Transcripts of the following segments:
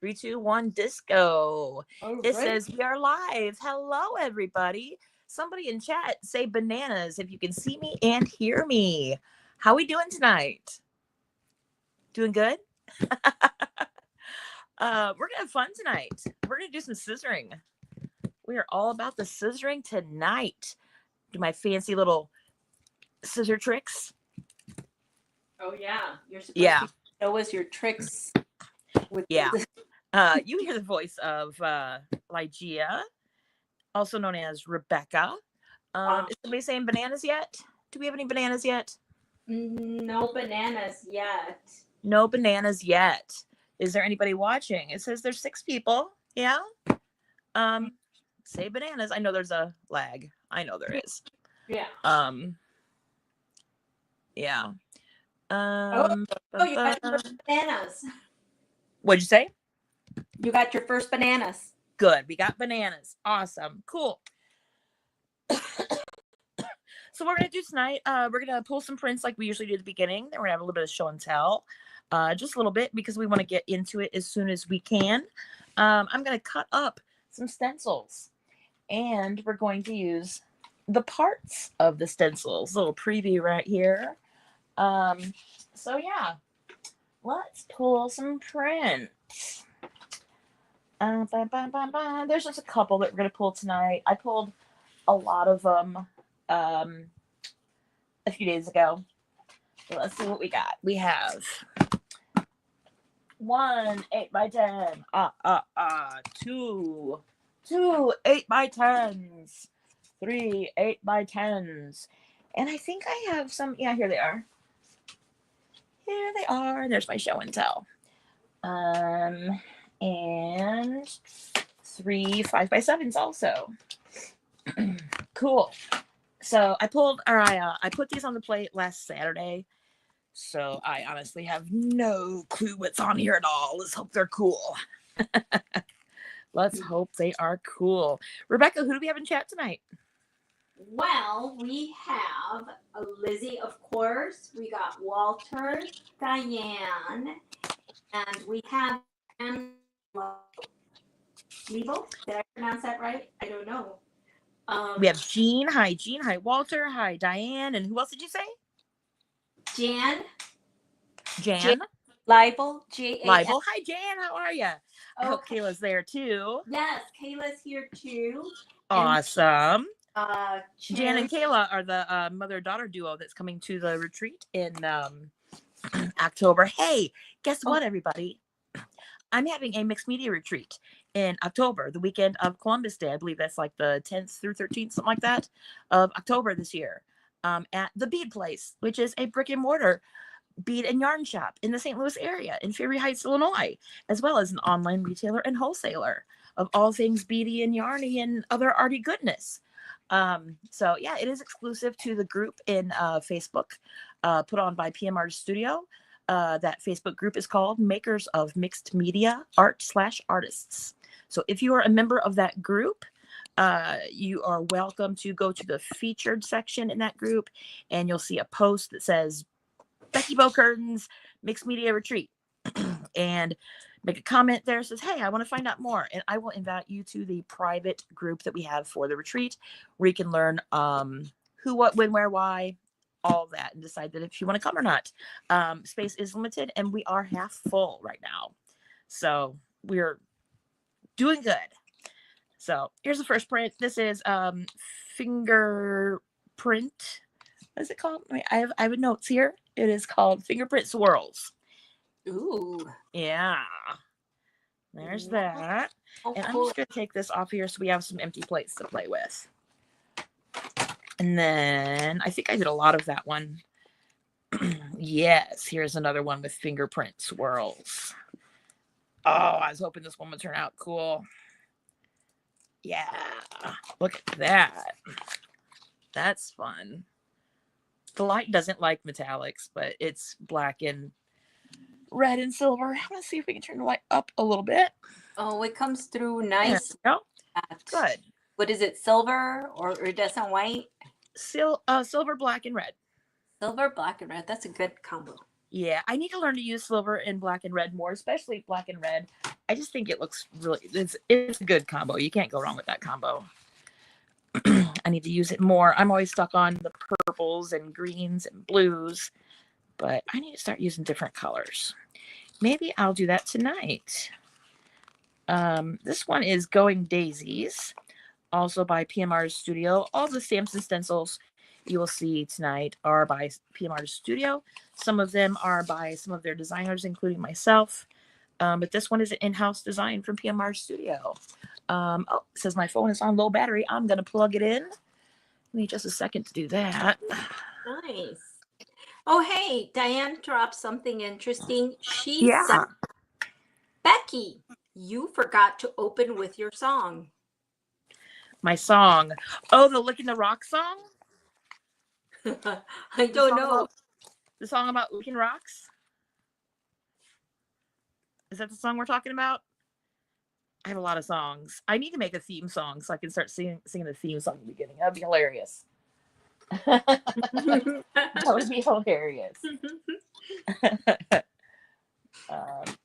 3, 2, 1, disco. It Right. says we are live. Hello, everybody. Somebody in chat say bananas if you can see me and hear me. How we doing tonight? Doing good? We're gonna have fun tonight. We're gonna do some scissoring. We are all about the scissoring tonight. Do my fancy little scissor tricks. Oh yeah, you're supposed Yeah. to show us your tricks. Yeah. You hear the voice of Lygia, also known as Rebecca. Is somebody saying bananas yet? Do we have any bananas yet? No bananas yet. No bananas yet. Is there anybody watching? It says there's 6 people. Yeah. Say bananas. I know there's a lag. I know there is. Yeah. Yeah. You got your first bananas. What'd you say? You got your first bananas. Good. We got bananas. Awesome. Cool. So what we're going to do tonight, we're going to pull some prints like we usually do at the beginning. Then we're going to have a little bit of show and tell. Just a little bit because we want to get into it as soon as we can. I'm going to cut up some stencils. And we're going to use the parts of the stencils. A little preview right here. So yeah, let's pull some prints. There's just a couple that we're going to pull tonight. I pulled a lot of them a few days ago. So let's see what we got. We have 1 8x10. 2 8x10s. 3 8x10s. And I think I have some. Yeah, here they are. Here they are. There's my show and tell. And 3 5x7s also. Cool. So I put these on the plate last Saturday. So I honestly have no clue what's on here at all. Let's hope they're cool. Let's hope they are cool. Rebecca, who do we have in chat tonight? Well, we have Lizzie, of course. We got Walter, Diane, and we have Levo. Did I pronounce that right? I don't know. We have Jean. Hi, Jean. Hi, Walter. Hi, Diane. And who else did you say? Jan. Libel. Jan. Libel. Hi, Jan. How are you? I hope Kayla's there too. Yes, Kayla's here too. Awesome. And, Jan and Kayla are the mother-daughter duo that's coming to the retreat in October. Hey, guess what, everybody? I'm having a mixed media retreat in October, the weekend of Columbus Day. I believe that's like the 10th through 13th, something like that, of October this year, at the Bead Place, which is a brick and mortar bead and yarn shop in the St. Louis area in Fairy Heights, Illinois, as well as an online retailer and wholesaler of all things beady and yarny and other arty goodness. So yeah, it is exclusive to the group in Facebook, put on by PM Artist Studio. That Facebook group is called Makers of Mixed Media Art/Artists. So if you are a member of that group, you are welcome to go to the featured section in that group, and you'll see a post that says Becky Bokern's Mixed Media Retreat, and make a comment there that says, hey, I want to find out more, and I will invite you to the private group that we have for the retreat where you can learn who, what, when, where, why, all that, and decide that if you want to come or not. Space is limited, and we are half full right now, so we're doing good. So here's the first print. This is fingerprint. What is it called? I have notes here. It is called Fingerprint Swirls. Ooh. Yeah. There's that. And I'm just going to take this off here so we have some empty plates to play with. And then I think I did a lot of that one. Yes, here's another one with fingerprint swirls. Oh, I was hoping this one would turn out cool. Yeah, look at that. That's fun. The light doesn't like metallics, but it's black and red and silver. I'm going to see if we can turn the light up a little bit. Oh, it comes through nice. There we go. Good. What is it, silver or iridescent white? Silver, black, and red. Silver, black, and red. That's a good combo. Yeah, I need to learn to use silver and black and red more, especially black and red. I just think it looks really, it's a good combo. You can't go wrong with that combo. I need to use it more. I'm always stuck on the purples and greens and blues, but I need to start using different colors. Maybe I'll do that tonight. This one is Going Daisies, also by PM Artist Studio. All the stamps and stencils you will see tonight are by PM Artist Studio. Some of them are by some of their designers, including myself. But this one is an in-house design from PM Artist Studio. Oh, it says my phone is on low battery. I'm going to plug it in. Give me just a second to do that. Nice. Oh, hey, Diane dropped something interesting. She Yeah. said, Becky, you forgot to open with your song. My song. Oh, the Licking the Rock song? I don't know. The song about licking rocks? Is that the song we're talking about? I have a lot of songs. I need to make a theme song so I can start singing the theme song at the beginning. That'd be hilarious. That would be hilarious.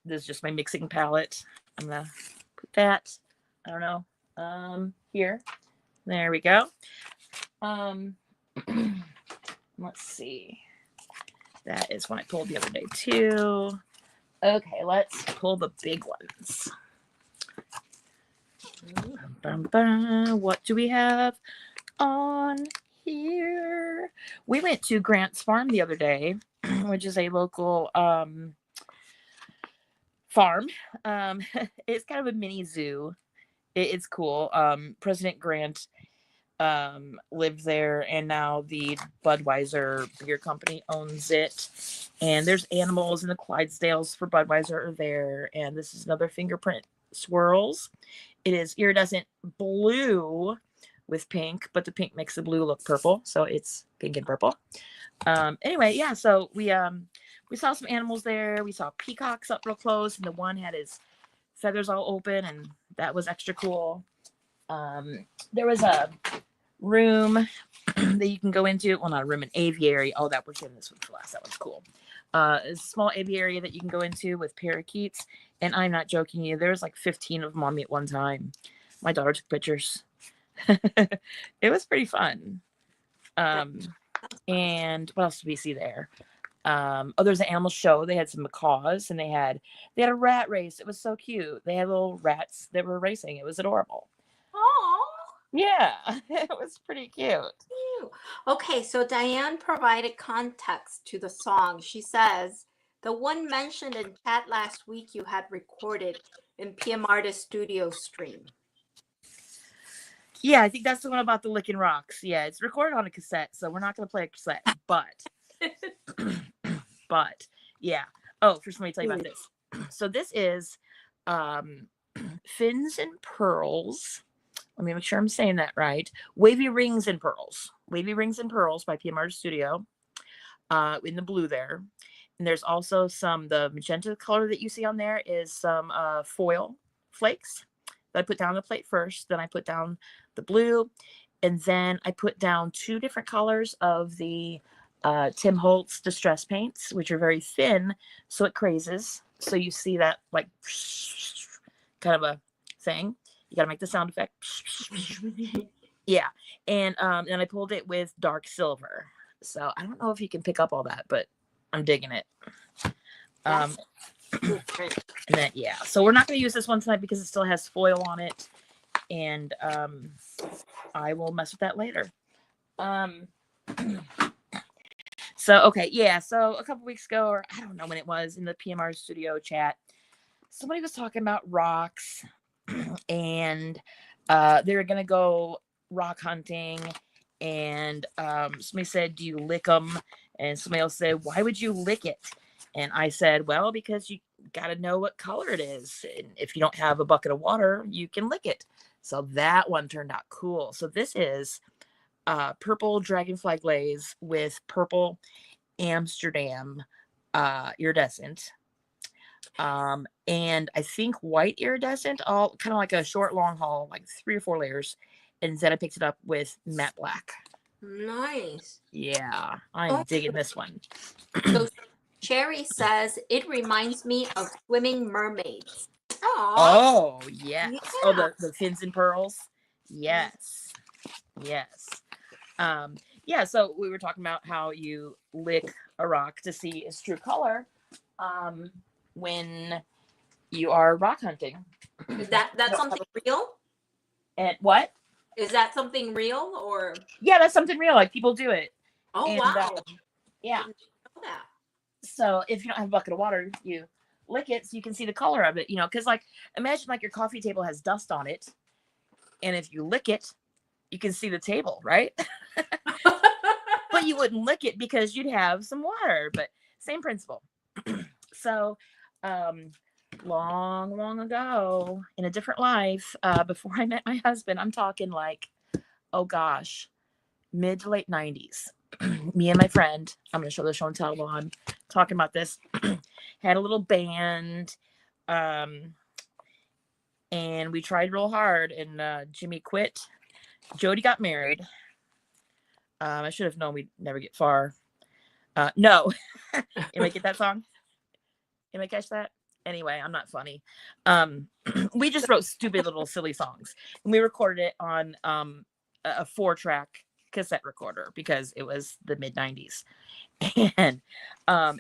This is just my mixing palette. I'm gonna put that, I don't know, here. There we go. Let's see. That is one I pulled the other day too. Okay, let's pull the big ones. What do we have on here? We went to Grant's Farm the other day, which is a local farm. It's kind of a mini zoo. It's cool. President Grant lived there, and now the Budweiser beer company owns it. And there's animals, and the Clydesdales for Budweiser are there. And this is another fingerprint swirls. It is iridescent blue with pink, but the pink makes the blue look purple, so it's pink and purple. Anyway, yeah, so we saw some animals there. We saw peacocks up real close, and the one had his feathers all open, and that was extra cool. There was a room that you can go into. Well, not a room, an aviary. Oh, that was in this one for last. That one's cool. A small aviary that you can go into with parakeets. And I'm not joking you. There's like 15 of them on me at one time. My daughter took pictures. It was pretty fun. And what else did we see there? Oh, there's an animal show. They had some macaws, and they had a rat race. It was so cute. They had little rats that were racing. It was adorable. Oh, yeah, it was pretty cute. Okay, so Diane provided context to the song. She says, the one mentioned in chat last week you had recorded in PM Artist Studio stream. Yeah, I think that's the one about the licking rocks. Yeah, it's recorded on a cassette, so we're not going to play a cassette, but yeah. Oh, first let me tell you about this. So this is Fins and Pearls. Let me make sure I'm saying that right. Wavy Rings and Pearls. Wavy Rings and Pearls by PM Artist Studio. In the blue there. And there's also the magenta color that you see on there is some foil flakes that I put down the plate first. Then I put down the blue. And then I put down 2 different colors of the Tim Holtz Distress Paints, which are very thin, so it crazes. So you see that like kind of a thing. You got to make the sound effect. Yeah. And I pulled it with dark silver. So I don't know if you can pick up all that, but I'm digging it. And then, yeah. So we're not going to use this one tonight because it still has foil on it. And I will mess with that later. So, okay. Yeah. So a couple weeks ago, or I don't know when it was, in the PMR studio chat, somebody was talking about rocks. And they were going to go rock hunting. And somebody said, do you lick them? And somebody else said, why would you lick it? And I said, well, because you got to know what color it is. And if you don't have a bucket of water, you can lick it. So that one turned out cool. So this is purple dragonfly glaze with purple Amsterdam iridescent. And I think white iridescent, all kind of like a short long haul, like 3 or 4 layers. And then I picked it up with matte black. Nice. Yeah, I'm digging this one. So Cherry says, it reminds me of swimming mermaids. Aww. Oh, yes. Yeah. Oh, the fins and pearls. Yes. Yes. Yeah, so we were talking about how you lick a rock to see its true color when you are rock hunting. Is that's something real? And what? Is that something real or? Yeah, that's something real. Like people do it. Oh, And, wow. Yeah. Didn't know that. So if you don't have a bucket of water, you lick it so you can see the color of it, you know, because like imagine like your coffee table has dust on it. And if you lick it, you can see the table, right? But you wouldn't lick it because you'd have some water, but same principle. So long ago in a different life, before I met my husband, I'm talking like, oh gosh, mid to late 90s. Me and my friend, I'm going to show the show and tell while I'm talking about this, had a little band, and we tried real hard, and Jimmy quit. Jody got married. I should have known we'd never get far. No. You might get that song? You might catch that? Anyway, I'm not funny. We just wrote stupid little silly songs. And we recorded it on a 4-track cassette recorder because it was the mid 90s. And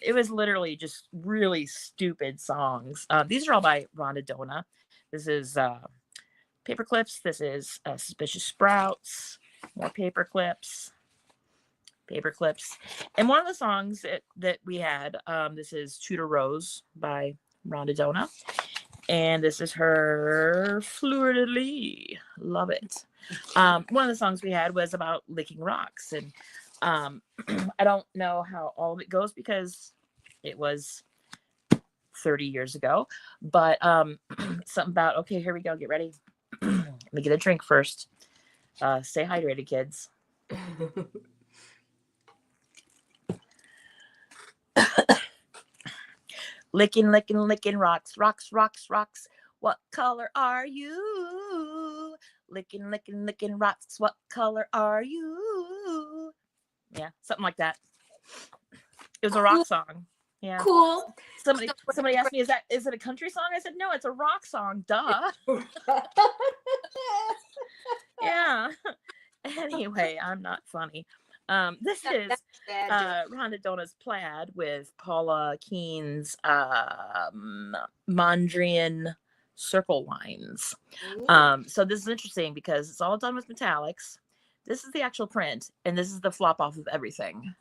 it was literally just really stupid songs. These are all by Rhonda Dohna. This is Paper Clips. This is Suspicious Sprouts. More Paper Clips. And one of the songs that we had, this is Tudor Rose by Rhonda Dohna. And this is her Fluidly. Love it. One of the songs we had was about licking rocks. And I don't know how all of it goes because it was 30 years ago. But something about, okay, here we go. Get ready. Let me get a drink first. Stay hydrated, kids. Licking rocks. What color are you? Licking rocks. What color are you? Yeah, something like that. It was a rock song. Yeah. Cool. Somebody asked me, is it a country song? I said, no, it's a rock song. Duh. Yeah. Anyway, I'm not funny. This is Rhonda Dohna's Plaid with Paulla Keen's Mondrian circle lines. So this is interesting because it's all done with metallics. This is the actual print, and this is the flop off of everything.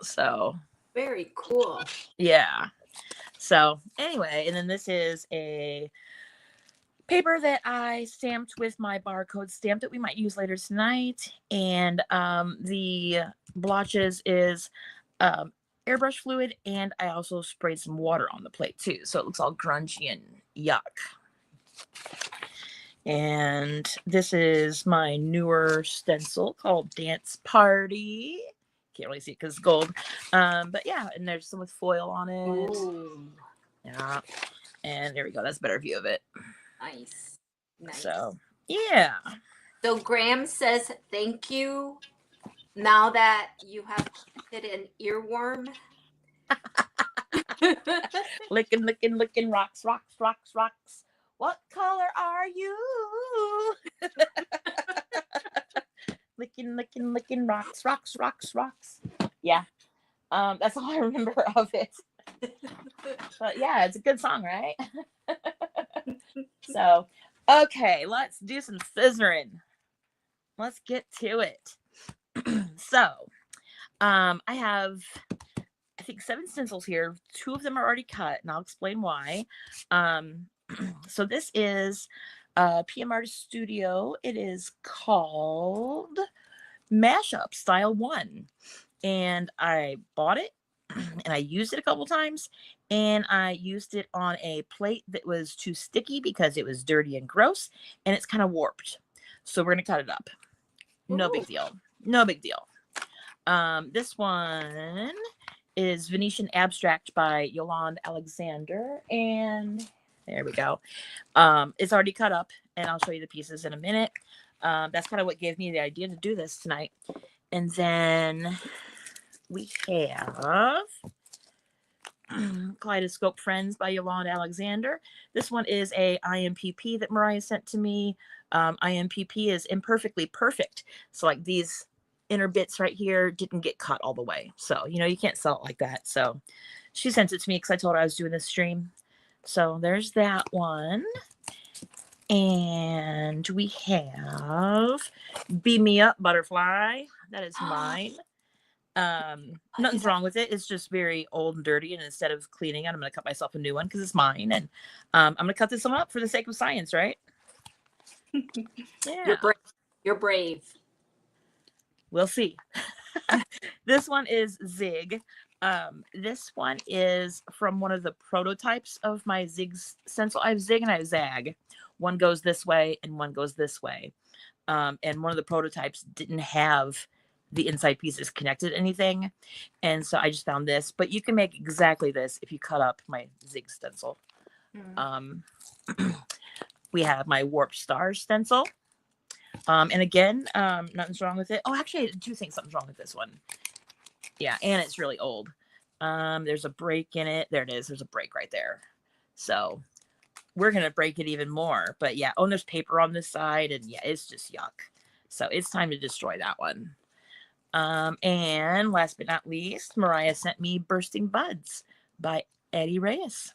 So very cool. Yeah. So anyway, and then this is a paper that I stamped with my barcode stamp that we might use later tonight. And the blotches is airbrush fluid, and I also sprayed some water on the plate too. So it looks all grungy and yuck. And this is my newer stencil called Dance Party. Can't really see it because it's gold. But yeah, and there's some with foil on it. Ooh. Yeah. And there we go. That's a better view of it. Nice. So, yeah. So Graham says, thank you. Now that you have hit an earworm. Licking rocks. What color are you? Licking rocks. Yeah. That's all I remember of it. But yeah, it's a good song, right? So, okay, let's do some scissoring. Let's get to it. So, I have, I think, 7 stencils here. 2 of them are already cut, and I'll explain why. So this is PM Artist Studio. It is called Mashup Style 1. And I bought it, and I used it a couple times, and I used it on a plate that was too sticky because it was dirty and gross, and it's kind of warped. So we're going to cut it up. No big deal. This one is Venetian Abstract by Yolande Alexander, and there we go. It's already cut up, and I'll show you the pieces in a minute. That's kind of what gave me the idea to do this tonight. And then we have Kaleidoscope Friends by Yolande Alexander. This one is a IMPP that Mariah sent to me. IMPP is imperfectly perfect. So like these inner bits right here didn't get cut all the way. So, you know, you can't sell it like that. So she sent it to me because I told her I was doing this stream. So there's that one. And we have Beam Me Up Butterfly. That is mine. Nothing's wrong with it. It's just very old and dirty. And instead of cleaning it, I'm going to cut myself a new one because it's mine. And I'm going to cut this one up for the sake of science, right? Yeah. You're brave. We'll see. This one is Zig. This one is from one of the prototypes of my Zig stencil. I have Zig and I have Zag. One goes this way and one goes this way. And one of the prototypes didn't have the inside pieces connected to anything. And so I just found this. But you can make exactly this if you cut up my Zig stencil. We have my Warp Star stencil. And again, nothing's wrong with it. Oh, actually, I do think something's wrong with this one. Yeah, and it's really old. There's a break in it. There it is. There's a break right there. So we're going to break it even more. But yeah, oh, there's paper on this side. And yeah, it's just yuck. So it's time to destroy that one. And last but not least, Mariah sent me Bursting Buds by Reyes.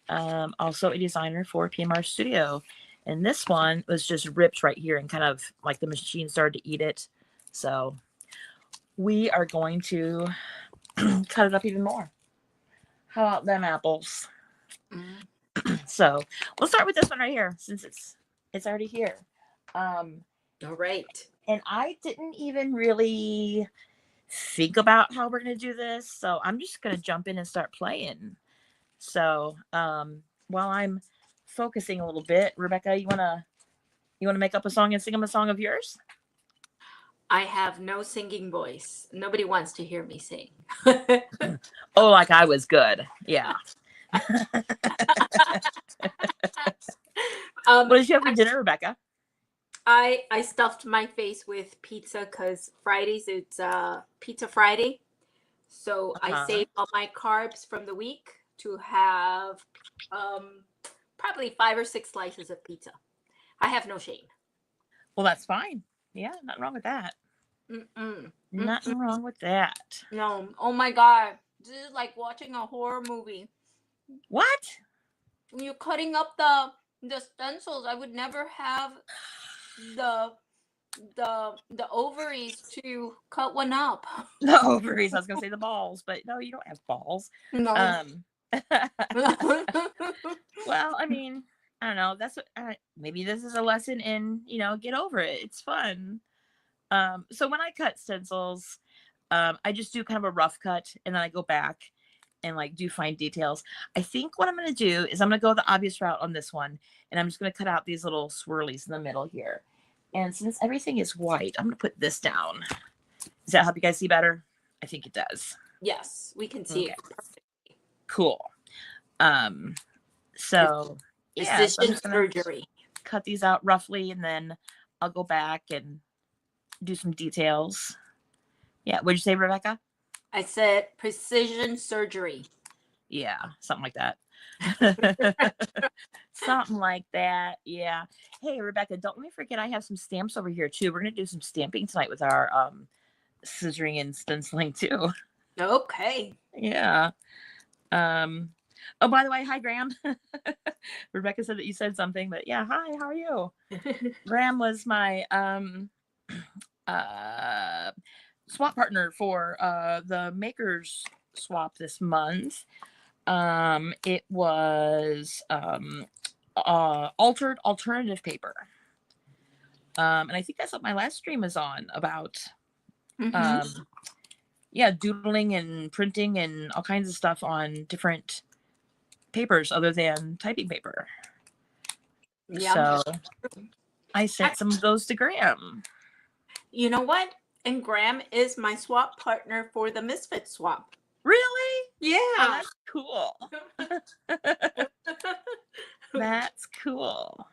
Also a designer for PMR Studio. And this one was just ripped right here and kind of like the machine started to eat it. So we are going to cut it up even more. How about them apples? So we'll start with this one right here since it's already here. All right. And I didn't even really think about how we're going to do this. So I'm just going to jump in and start playing. So while I'm focusing a little bit, Rebecca, you want to make up a song and sing them a song of yours? I have no singing voice. Nobody wants to hear me sing. Oh, like I was good. Yeah. What did you have for dinner, Rebecca? I stuffed my face with pizza because Fridays it's Pizza Friday. So I saved all my carbs from the week to have probably 5 or 6 slices of pizza. I have no shame. Well, that's fine. Yeah, nothing wrong with that. Nothing wrong with that. No. Oh my God. This is like watching a horror movie. What? When you're cutting up the stencils, I would never have the ovaries to cut one up. The ovaries. I was gonna say the balls, but no, you don't have balls. No. Well, I mean, I don't know. That's what, maybe this is a lesson in, get over it. It's fun. So when I cut stencils, I just do kind of a rough cut and then I go back and like do fine details. I think what I'm going to do is I'm going to go the obvious route on this one. And I'm just going to cut out these little swirlies in the middle here. And since everything is white, I'm going to put this down. Does that help you guys see better? I think it does. Yes, we can see it perfectly. Cool. So yeah, so I'm just surgery. Cut these out roughly and then I'll go back and do some details. Yeah. What'd you say, Rebecca? I said precision surgery. Yeah, something like that. Something like that. Yeah. Hey, Rebecca, don't let me forget I have some stamps over here too. We're going to do some stamping tonight with our scissoring and stenciling too. Okay. Yeah. Oh, by the way, hi, Graham. Rebecca said that you said something, but yeah, hi, how are you? Graham was my swap partner for the makers swap this month. It was altered alternative paper. And I think that's what my last stream is on about. Yeah, doodling and printing and all kinds of stuff on different papers other than typing paper. Yeah. So I sent some of those to Graham. You know what? And Graham is my swap partner for the Misfit swap. Really? Yeah. Oh, that's cool. That's cool.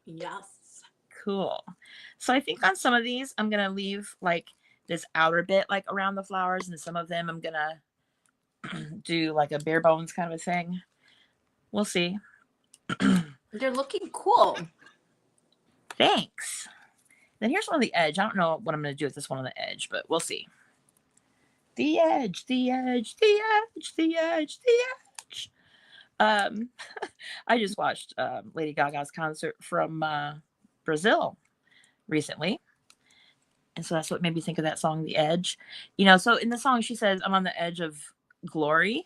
Yes. Cool. So I think on some of these, I'm going to leave like this outer bit like around the flowers, and some of them I'm going to do like a bare bones kind of a thing. We'll see. They're looking cool. Thanks. Then here's one on the edge. I don't know what I'm going to do with this one on the edge, but we'll see. The edge, the edge, the edge, the edge, the edge. I just watched Lady Gaga's concert from Brazil recently. And so that's what made me think of that song, The Edge. You know, so in the song, she says, I'm on the edge of glory.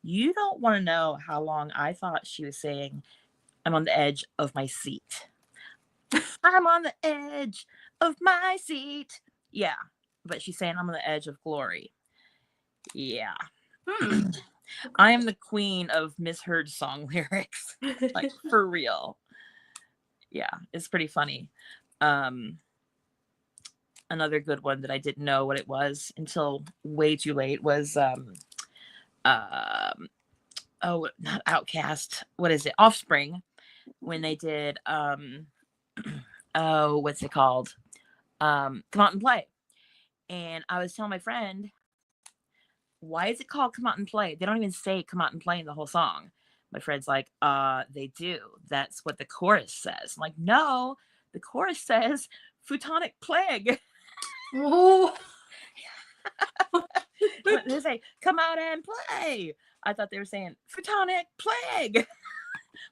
You don't want to know how long I thought she was saying, I'm on the edge of my seat. I'm on the edge of my seat. Yeah. But she's saying, I'm on the edge of glory. Yeah. I am the queen of misheard song lyrics. Like, for real. Yeah. It's pretty funny. Another good one that I didn't know what it was until way too late was not Outcast. What is it? Offspring. When they did what's it called? Come Out and Play. And I was telling my friend, why is it called Come Out and Play? They don't even say Come Out and Play in the whole song. My friend's like, they do. That's what the chorus says. I'm like, no, the chorus says Futonic Plague. Oh. They say, come out and play. I thought they were saying Futonic Plague.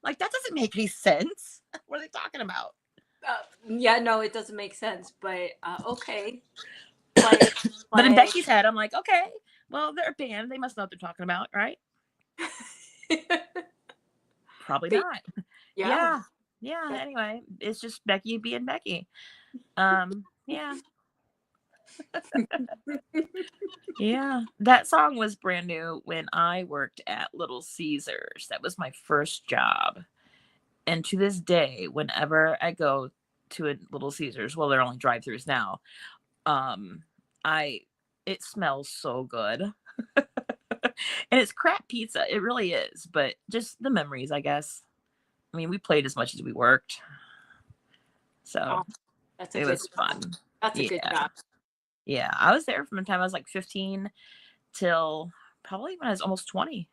Like, that doesn't make any sense. What are they talking about? Yeah, no, it doesn't make sense, but okay. But in Becky's head, I'm like, okay, well, they're a band. They must know what they're talking about, right? Probably not. Yeah. Anyway, it's just Becky being Becky. Yeah. Yeah. That song was brand new when I worked at Little Caesars. That was my first job. And to this day, whenever I go to a Little Caesars, well, they're only drive-thrus now, it smells so good. And it's crap pizza. It really is. But just the memories, I guess. I mean, we played as much as we worked. So it was fun. That's a good job. Yeah. I was there from the time I was like 15 till probably when I was almost 20.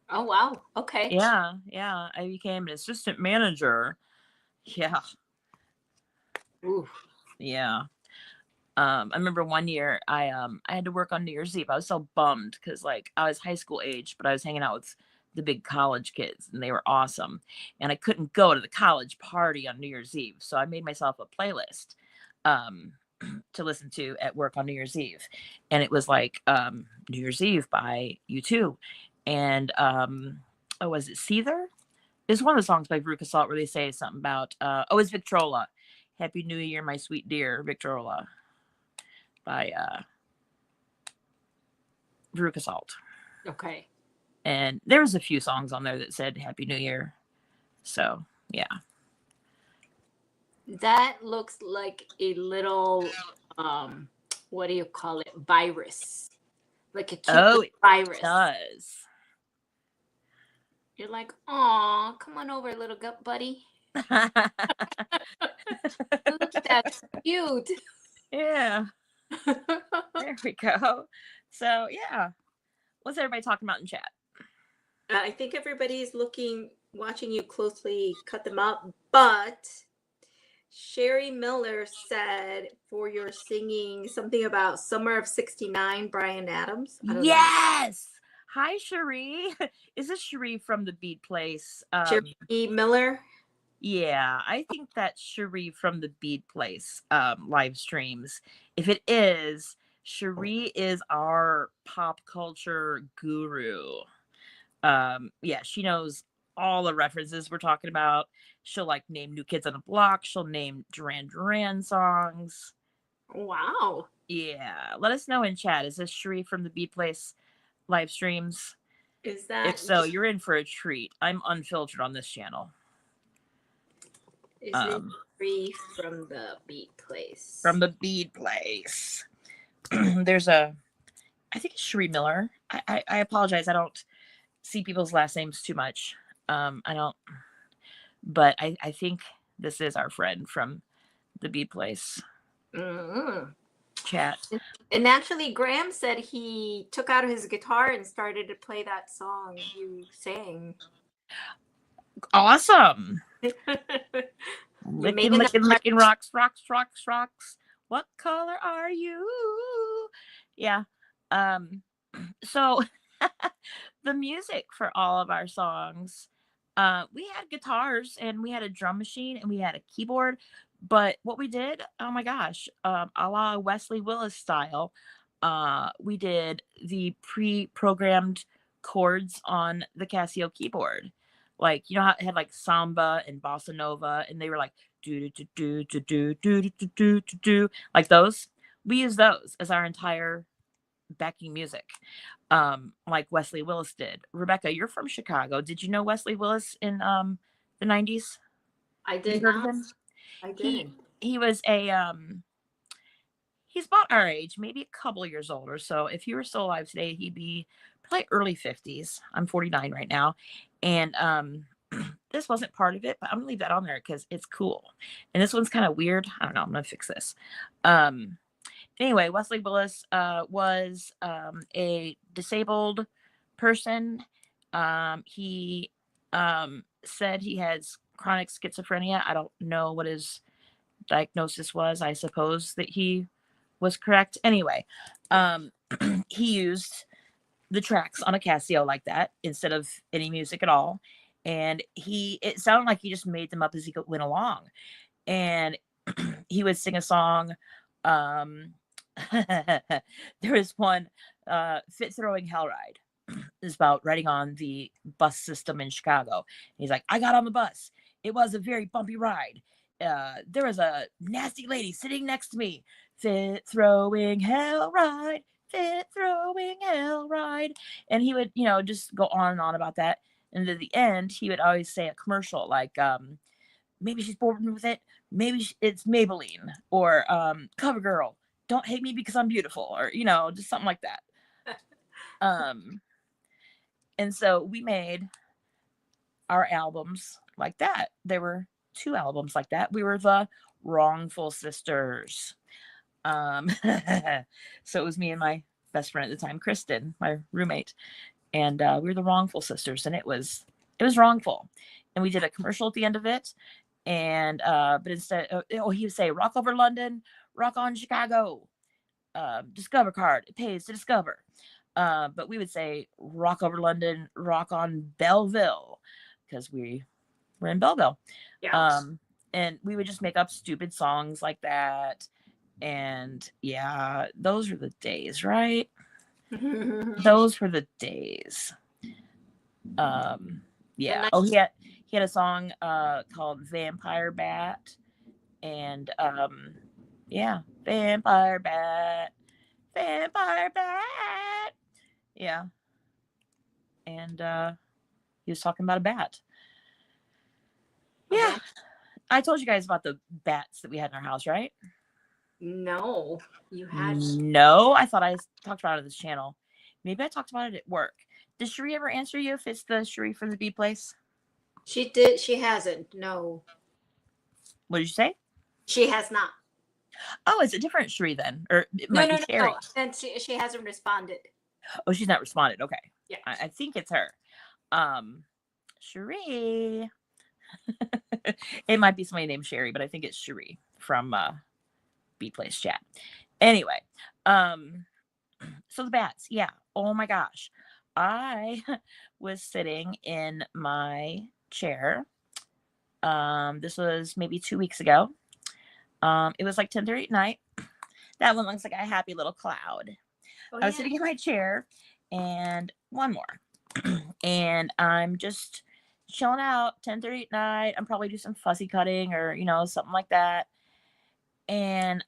Oh, wow. Okay. Yeah. I became an assistant manager. Yeah. Ooh. Yeah. I remember one year I had to work on New Year's Eve. I was so bummed because like I was high school age, but I was hanging out with the big college kids and they were awesome. And I couldn't go to the college party on New Year's Eve. So I made myself a playlist to listen to at work on New Year's Eve. And it was like New Year's Eve by U2. And was it Seether? It's one of the songs by Veruca Salt where they say something about it's Victrola. Happy New Year, my sweet dear, Victrola. By Veruca Salt. Okay. And there was a few songs on there that said Happy New Year. So, yeah. That looks like a little, what do you call it? Virus. Like a cute virus. It does. You're like, aw, come on over, little gut buddy. Look, that's cute. Yeah. There we go. So, yeah. What's everybody talking about in chat? I think everybody's watching you closely cut them up. But Sherry Miller said for your singing something about Summer of '69, Bryan Adams. Yes. Hi, Cherie. Is this Cherie from the Beat Place? Sherry Miller? Yeah, I think that's Cherie from the Beat Place live streams. If it is, Cherie is our pop culture guru. Yeah, she knows all the references we're talking about. She'll like name New Kids on the Block. She'll name Duran Duran songs. Wow. Yeah, let us know in chat. Is this Cherie from the Beat Place live streams? Is that? If so, you're in for a treat. I'm unfiltered on this channel. Is it Cherie from the Beat Place? From the Beat Place. There's I think it's Cherie Miller. I apologize. I don't see people's last names too much. I don't, but I think this is our friend from the Beat Place. Mm-hmm. chat. And actually, Graham said he took out his guitar and started to play that song you sang. Awesome. You Licking, making licking, licking rocks, rocks, rocks, rocks. What color are you? Yeah. So the music for all of our songs, we had guitars and we had a drum machine and we had a keyboard. But what we did, oh my gosh, a la Wesley Willis style, we did the pre-programmed chords on the Casio keyboard. Like, you know how it had like samba and bossa nova, and they were like do do do do do do do do do do do, like those. We use those as our entire backing music, like Wesley Willis did. Rebecca, you're from Chicago. Did you know Wesley Willis in the 90s? I You did heard of not. him? I didn't. He was a he's about our age, maybe a couple of years older. So if he were still alive today, he'd be probably early 50s. I'm 49 right now. And this wasn't part of it, but I'm gonna leave that on there because it's cool. And this one's kind of weird. I don't know. I'm gonna fix this. Anyway, Wesley Willis was a disabled person. He said he has chronic schizophrenia. I don't know what his diagnosis was. I suppose that he was correct. Anyway, he used the tracks on a Casio like that instead of any music at all. And it sounded like he just made them up as he went along. And he would sing a song. There was one, Fit Throwing Hell Ride. Is about riding on the bus system in Chicago. He's like, I got on the bus. It was a very bumpy ride. There was a nasty lady sitting next to me. Fit throwing hell ride. Fit throwing hell ride. And he would, just go on and on about that. And at the end, he would always say a commercial like, maybe she's bored with it. Maybe it's Maybelline, or CoverGirl. Don't hate me because I'm beautiful, or just something like that. And so we made our albums like that. There were 2 albums like that. We were the Wrongful Sisters. So it was me and my best friend at the time, Kristen, my roommate, and we were the Wrongful Sisters, and it was wrongful. And we did a commercial at the end of it. And but instead, he would say, "Rock over London, rock on Chicago, Discover card, it pays to discover." But we would say, "Rock over London, rock on Belleville," because we were in Belleville. Yeah. And we would just make up stupid songs like that. And yeah, those were the days, right? Those were the days. Yeah. Oh, he had a song called Vampire Bat. And yeah, Vampire Bat, Vampire Bat. Yeah. And he was talking about a bat. Yeah. I told you guys about the bats that we had in our house, right? No, you had. No, I thought I talked about it on this channel. Maybe I talked about it at work. Did Cherie ever answer you if it's the Cherie from the Bee Place? She did. She hasn't. No. What did you say? She has not. Oh, it's a different Cherie then. Or it might be Sherry. No. Then she hasn't responded. Oh, she's not responded. Okay. Yeah. I think it's her. Cherie. It might be somebody named Sherry, but I think it's Cherie from Bee Place chat. Anyway, so the bats, yeah. Oh my gosh. I was sitting in my chair. This was maybe 2 weeks ago. It was like 10:30 at night. That one looks like a happy little cloud. Oh, I was sitting in my chair, and one more. And I'm just chilling out, 10:30 at night. I'm probably do some fussy cutting or, something like that. And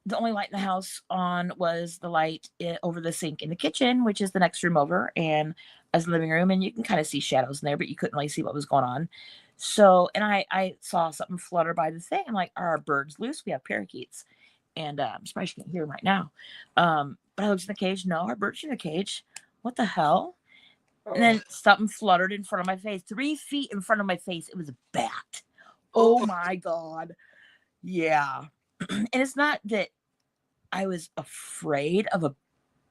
the only light in the house on was the light over the sink in the kitchen, which is the next room over, and as the living room. And you can kind of see shadows in there, but you couldn't really see what was going on. So, and I saw something flutter by the thing. I'm like, are our birds loose? We have parakeets. And I'm surprised you can't hear them right now. But I looked in the cage. No, our bird's in the cage. What the hell? And then something fluttered in front of my face, 3 feet in front of my face. It was a bat. Oh my God. Yeah. And it's not that I was afraid of a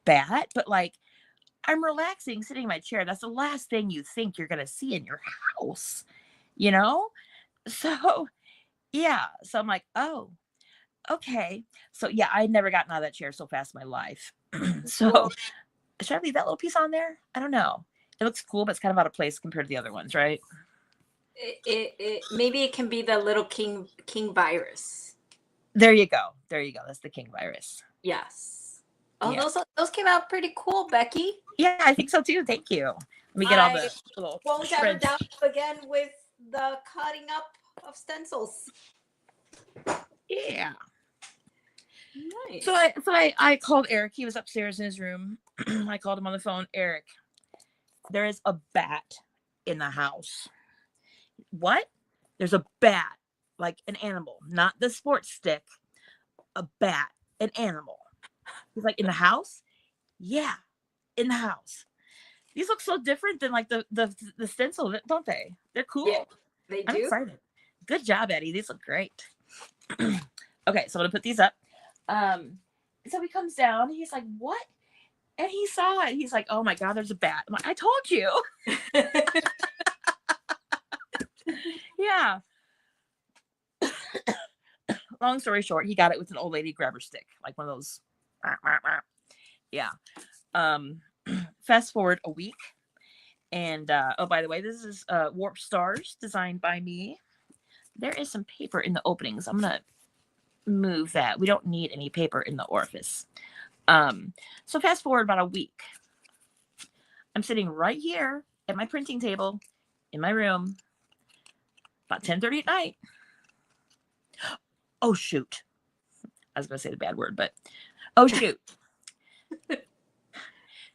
bat, but like I'm relaxing, sitting in my chair. That's the last thing you think you're gonna see in your house, you know? So yeah. So I'm like, oh, okay. So yeah, I'd never gotten out of that chair so fast in my life. Well, So should I leave that little piece on there? I don't know. It looks cool, but it's kind of out of place compared to the other ones, right? maybe it can be the little king virus. There you go. There you go. That's the king virus. Yes. Oh, Yeah. those came out pretty cool, Becky. Yeah, I think so too. Thank you. Let me get all the little Won't ever shreds. doubt you again with the cutting up of stencils. Yeah. Nice. So I called Eric. He was upstairs in his room. I called him on the phone. Eric, there is a bat in the house. What? There's a bat, like an animal, not the sports stick. A bat, an animal. He's like, in the house? Yeah, in the house. These look so different than like the stencil, don't they? They're cool. Yeah, they I'm do. excited. Good job, Eddie. These look great. Okay, so I'm gonna put these up. So he comes down. He's like, "What?" And he saw it. He's like, "Oh my god, there's a bat." I'm like, "I told you." Yeah. Long story short, he got it with an old lady grabber stick, like one of those. Yeah. Fast forward a week, and oh, by the way, this is Warp Stars, designed by me. There is some paper in the openings. I'm gonna move that. We don't need any paper in the orifice. So fast forward about a week. I'm sitting right here at my printing table in my room, about 10:30 at night. Oh shoot! I was gonna say the bad word, but oh shoot!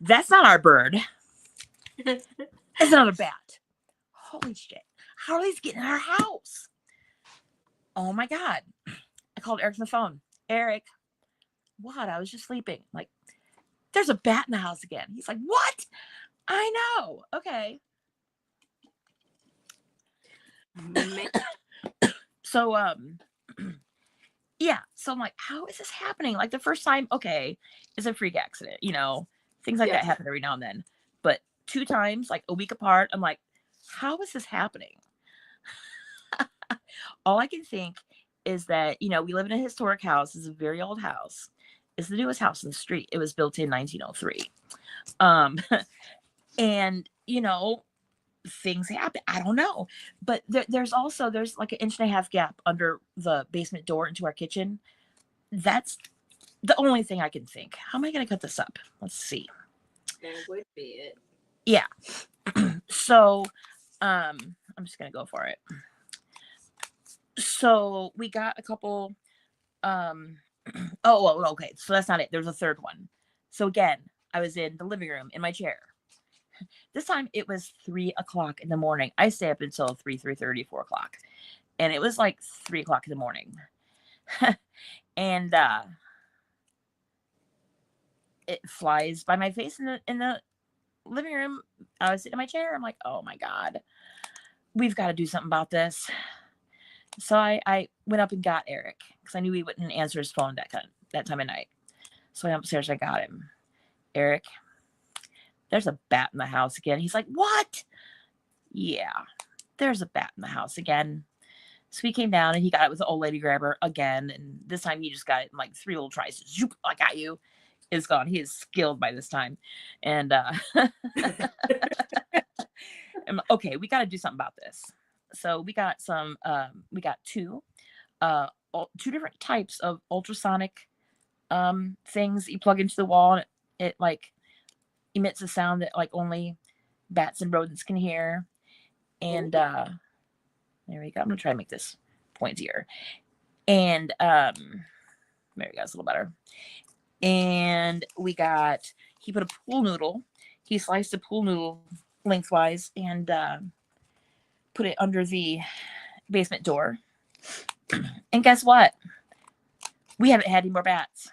That's not our bird. It's another bat. Holy shit! How are these getting in our house? Oh my god! I called Eric on the phone. Eric, what? I was just sleeping. Like, there's a bat in the house again. He's like, what? I know. Okay. So yeah. So I'm like, how is this happening? Like the first time, okay, it's a freak accident, you know, things like that happen every now and then. But 2 times, like a week apart, I'm like, how is this happening? All I can think is that, you know, we live in a historic house. It's a very old house. It's the newest house in the street. It was built in 1903. And, you know, things happen. I don't know. But there's like an 1.5-inch gap under the basement door into our kitchen. That's the only thing I can think. How am I going to cut this up? Let's see. That would be it. Yeah. So, I'm just going to go for it. So we got a couple, okay. So that's not it. There's a third one. So again, I was in the living room in my chair. This time it was 3 o'clock in the morning. I stay up until 3:30, 4 o'clock. And it was like 3 o'clock in the morning. And it flies by my face in the living room. I was sitting in my chair. I'm like, oh my God, we've got to do something about this. So I went up and got Eric because I knew he wouldn't answer his phone that time of night. So I went upstairs. I got him. Eric, there's a bat in the house again. He's like, what? Yeah, there's a bat in the house again. So he came down and he got it with the old lady grabber again. And this time he just got it in like 3 little tries. Zoop, I got you. It's gone. He is skilled by this time. And okay, we got to do something about this. So we got we got two different types of ultrasonic things you plug into the wall, and it like emits a sound that like only bats and rodents can hear. And there we go. I'm gonna try to make this pointier. And there we go. It's a little better. And he put a pool noodle. He sliced a pool noodle lengthwise and put it under the basement door. And guess what? We haven't had any more bats.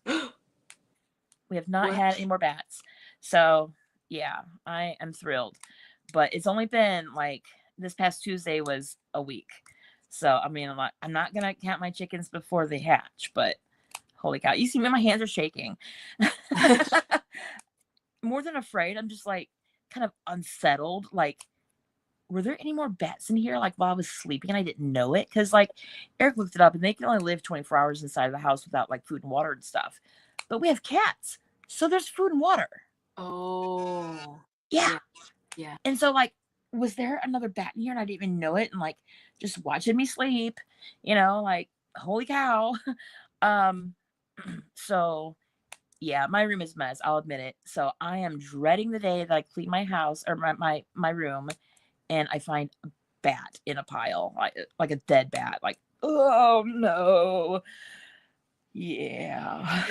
We have not had any more bats. So yeah, I am thrilled. But it's only been like this past Tuesday was a week. So I mean, I'm not gonna count my chickens before they hatch, but Holy cow. You see me, my hands are shaking. More than afraid, I'm just like kind of unsettled. Like, were there any more bats in here? Like while I was sleeping and I didn't know it? Because like Eric looked it up and they can only live 24 hours inside of the house without like food and water and stuff. But we have cats. So there's food and water. Oh. Yeah. Yeah. And so like, was there another bat in here and I didn't even know it? And like just watching me sleep, like holy cow. So yeah, my room is a mess. I'll admit it. So I am dreading the day that I clean my house or my room and I find a bat in a pile, like a dead bat. Like, oh no. Yeah.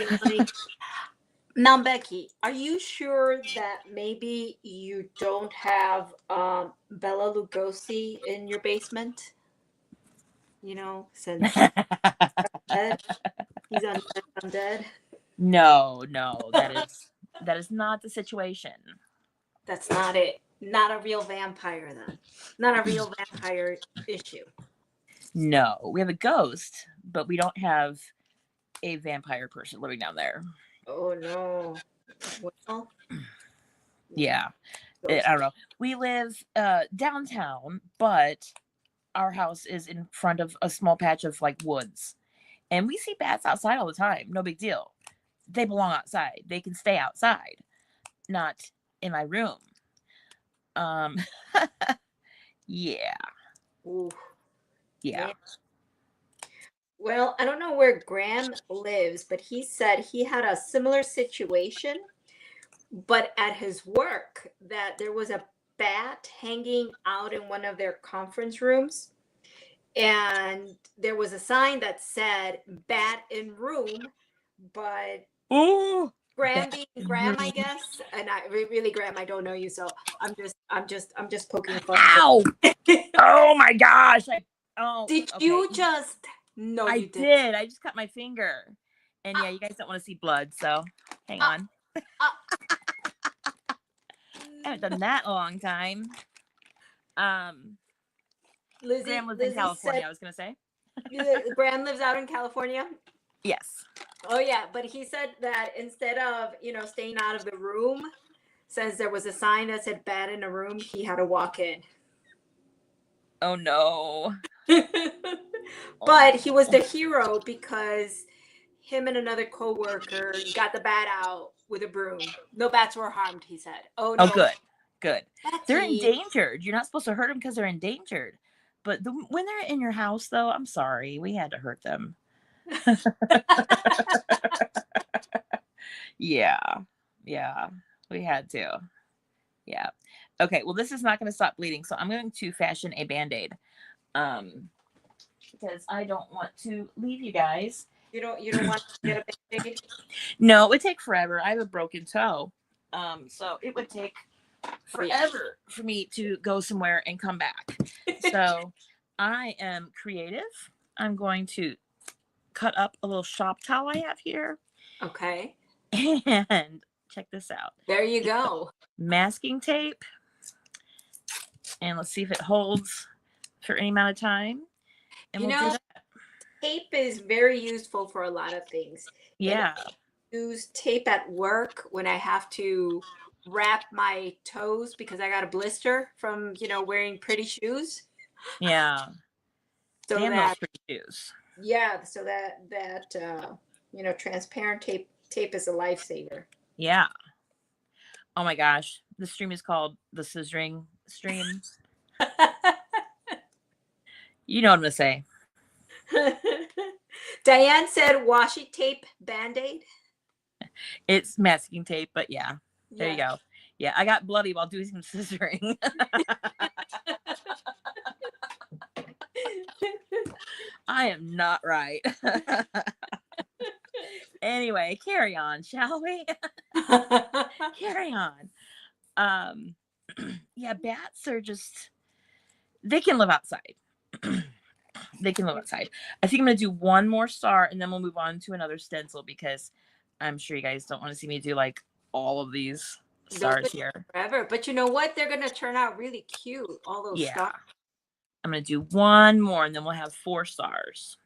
Now, Becky, are you sure that maybe you don't have Bela Lugosi in your basement? Since dead, he's undead. No, that is not the situation. That's not it. Not a real vampire, then. Not a real vampire issue. No, we have a ghost, but we don't have a vampire person living down there. Oh no. Well, yeah. I don't know. We live downtown, but our house is in front of a small patch of like woods. And we see bats outside all the time. No big deal. They belong outside. They can stay outside, not in my room. Yeah. Ooh. Yeah. Well, I don't know where Graham lives, but he said he had a similar situation, but at his work, that there was a bat hanging out in one of their conference rooms. And there was a sign that said bat in room, but Ooh. Graham being Graham, I guess. And I really, Graham, I don't know you, so I'm just poking fun. Ow! Oh my gosh! Did you just? No, I you didn't. did. I just cut my finger, and yeah, you guys don't want to see blood, so hang on. I haven't done that in a long time. Graham lives in California. I was gonna say. Graham lives out in California. Yes. Oh yeah, but he said that instead of staying out of the room, says there was a sign that said "bat in a room," he had to walk in. Oh no. But he was the hero because him and another coworker got the bat out with a broom. No bats were harmed, he said. Oh no. Oh good. Becky. They're endangered. You're not supposed to hurt them because they're endangered. But when they're in your house, though, I'm sorry, we had to hurt them. Yeah, we had to. Yeah. Okay. Well, this is not going to stop bleeding, so I'm going to fashion a Band-Aid. Because I don't want to leave you guys. You don't want to get a Band-Aid? No, it would take forever. I have a broken toe. So it would take forever for me to go somewhere and come back. So I am creative. I'm going to cut up a little shop towel I have here. Okay. And check this out. There you go. Masking tape. And let's see if it holds for any amount of time. And we'll do that. Tape is very useful for a lot of things. Yeah. And I use tape at work when I have to wrap my toes because I got a blister from, wearing pretty shoes. Yeah. So damn those pretty shoes. Yeah. So that transparent tape is a lifesaver. Yeah. Oh my gosh. The stream is called the Scissoring stream. You know what I'm going to say. Diane said washi tape Band-Aid. It's masking tape, but yeah. There you go. Yeah, I got bloody while doing some scissoring. I am not right. Anyway, carry on, shall we? Carry on. Yeah, bats are just, they can live outside. They can live outside. I think I'm going to do one more star and then we'll move on to another stencil because I'm sure you guys don't want to see me do like all of these stars here. Forever. But you know what? They're going to turn out really cute. All those stars. I'm going to do one more and then we'll have 4 stars.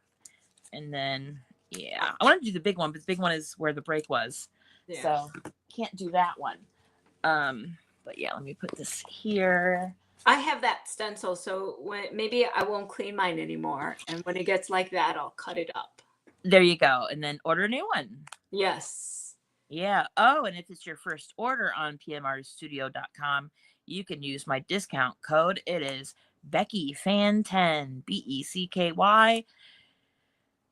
And then, Yeah, I want to do the big one, but the big one is where the break was. Yeah. So can't do that one. But yeah, let me put this here. I have that stencil, so maybe I won't clean mine anymore. And when it gets like that, I'll cut it up. There you go. And then order a new one. Yes. Yeah. Oh, and if it's your first order on pmartiststudio.com, you can use my discount code. It is BeckyFan10,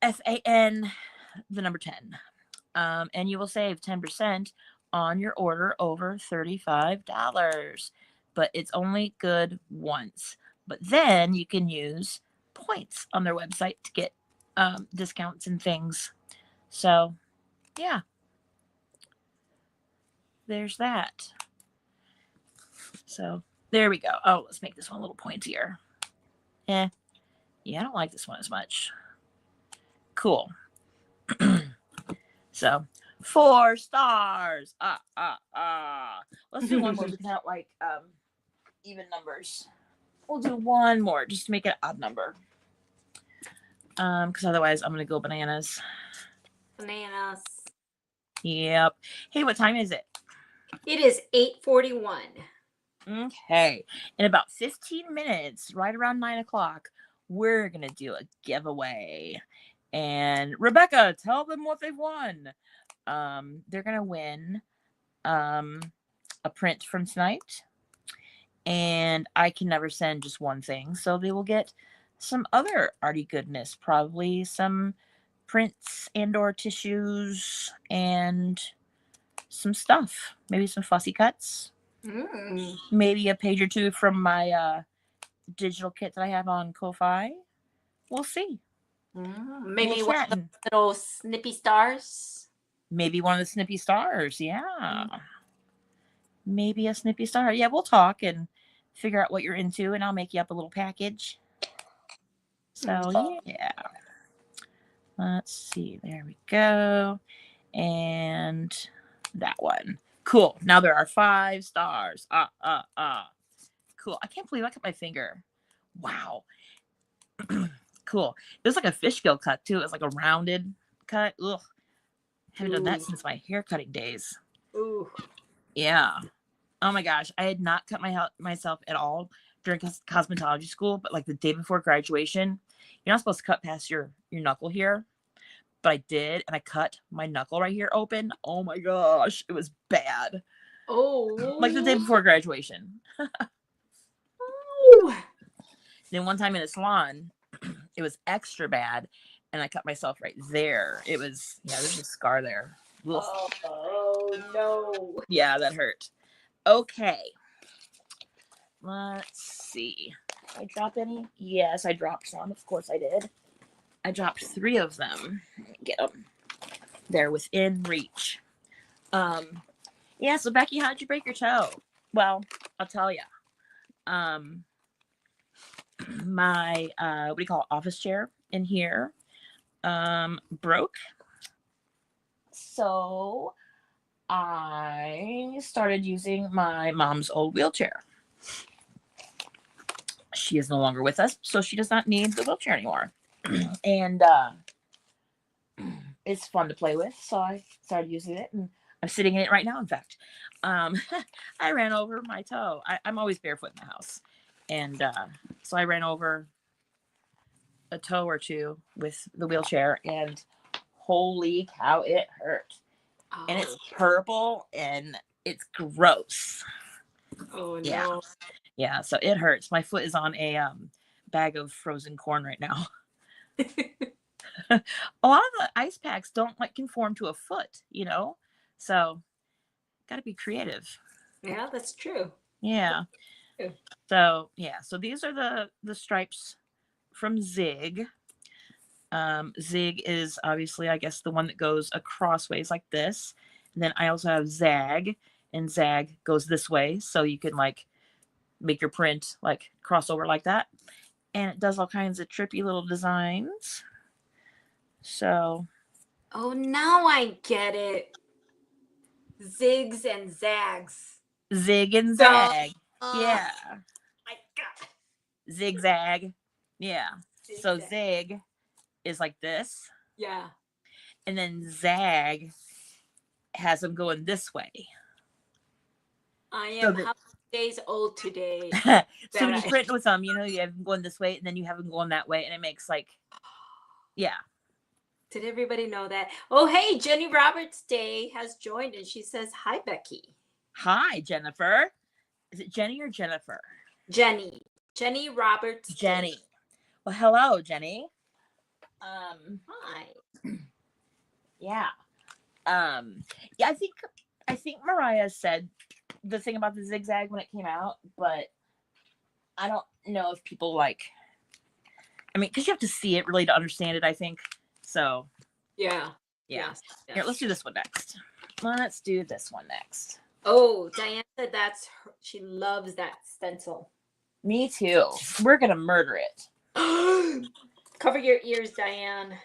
BECKYFAN, the number 10. And you will save 10% on your order over $35. But it's only good once. But then you can use points on their website to get discounts and things. So, yeah. There's that. So, there we go. Oh, let's make this one a little pointier. Yeah, I don't like this one as much. Cool. So, 4 stars. Let's do one more. We can have like even numbers. We'll do one more just to make it an odd number. Because otherwise I'm gonna go bananas. Bananas. Yep. Hey, what time is it? It is 8:41. Okay. In about 15 minutes, right around 9 o'clock, we're gonna do a giveaway. And Rebecca, tell them what they've won. They're gonna win a print from tonight. And I can never send just one thing, so they will get some other arty goodness, probably some prints and or tissues and some stuff, maybe some fussy cuts, maybe a page or two from my digital kit that I have on Ko-Fi. We'll see. Maybe one of the little snippy stars. Maybe one of the snippy stars. Yeah. Maybe a snippy star. Yeah, we'll talk and figure out what you're into, and I'll make you up a little package. So, yeah. Let's see. There we go. And that one. Cool. Now there are 5 stars. Cool. I can't believe I cut my finger. Wow. Cool. It was like a fish gill cut, too. It was like a rounded cut. Ugh. Haven't done that since my hair cutting days. Ooh. Yeah. Oh my gosh. I had not cut myself at all during cosmetology school, but like the day before graduation, you're not supposed to cut past your knuckle here. But I did, and I cut my knuckle right here open. Oh my gosh. It was bad. Oh. Like the day before graduation. Oh. Then one time in a salon, it was extra bad, and I cut myself right there. It was, there's a scar there. Ugh. Oh no. Yeah, that hurt. Okay. Let's see. Did I drop any? Yes, I dropped some. Of course I did. I dropped 3 of them. Get them. They're within reach. Yeah, so Becky, how'd you break your toe? Well, I'll tell you. My what do you call it, office chair in here broke. So I started using my mom's old wheelchair. She is no longer with us, so she does not need the wheelchair anymore. And it's fun to play with, so I started using it, and I'm sitting in it right now, in fact. I ran over my toe. I'm always barefoot in the house. And so I ran over a toe or two with the wheelchair, and holy cow, it hurt. Oh. And it's purple, and it's gross. Oh, no. Yeah, so it hurts. My foot is on a bag of frozen corn right now. A lot of the ice packs don't like conform to a foot, so got to be creative. Yeah, that's true. Yeah. So these are the stripes from Zig. Zig is obviously, I guess, the one that goes across ways like this. And then I also have Zag, and Zag goes this way, so you can like make your print like crossover like that. And it does all kinds of trippy little designs. So. Oh, now I get it. Zigs and zags. Zig and Zag. Yeah. My God. Zigzag. Yeah. So Zig is like this. Yeah. and then zag has them going this way. I So am that- how many days old today? so when you that I- print with them, you have them going this way, and then you have them going that way, and it makes like, yeah. Did everybody know that? Oh, hey, Jenny Roberts Day has joined and she says, hi, Becky. Hi, Jennifer. Is it Jenny or Jennifer? Jenny. Jenny Roberts Jenny. Day. Well, hello, Jenny. Hi. Yeah. Yeah, I think Mariah said the thing about the zigzag when it came out, but I don't know if people because you have to see it really to understand it, I think. So, Yeah. yeah. Yes. Here, let's do this one next. Let's do this one next. Oh, Diane said that's her. She loves that stencil. Me too. We're going to murder it. Cover your ears, Diane.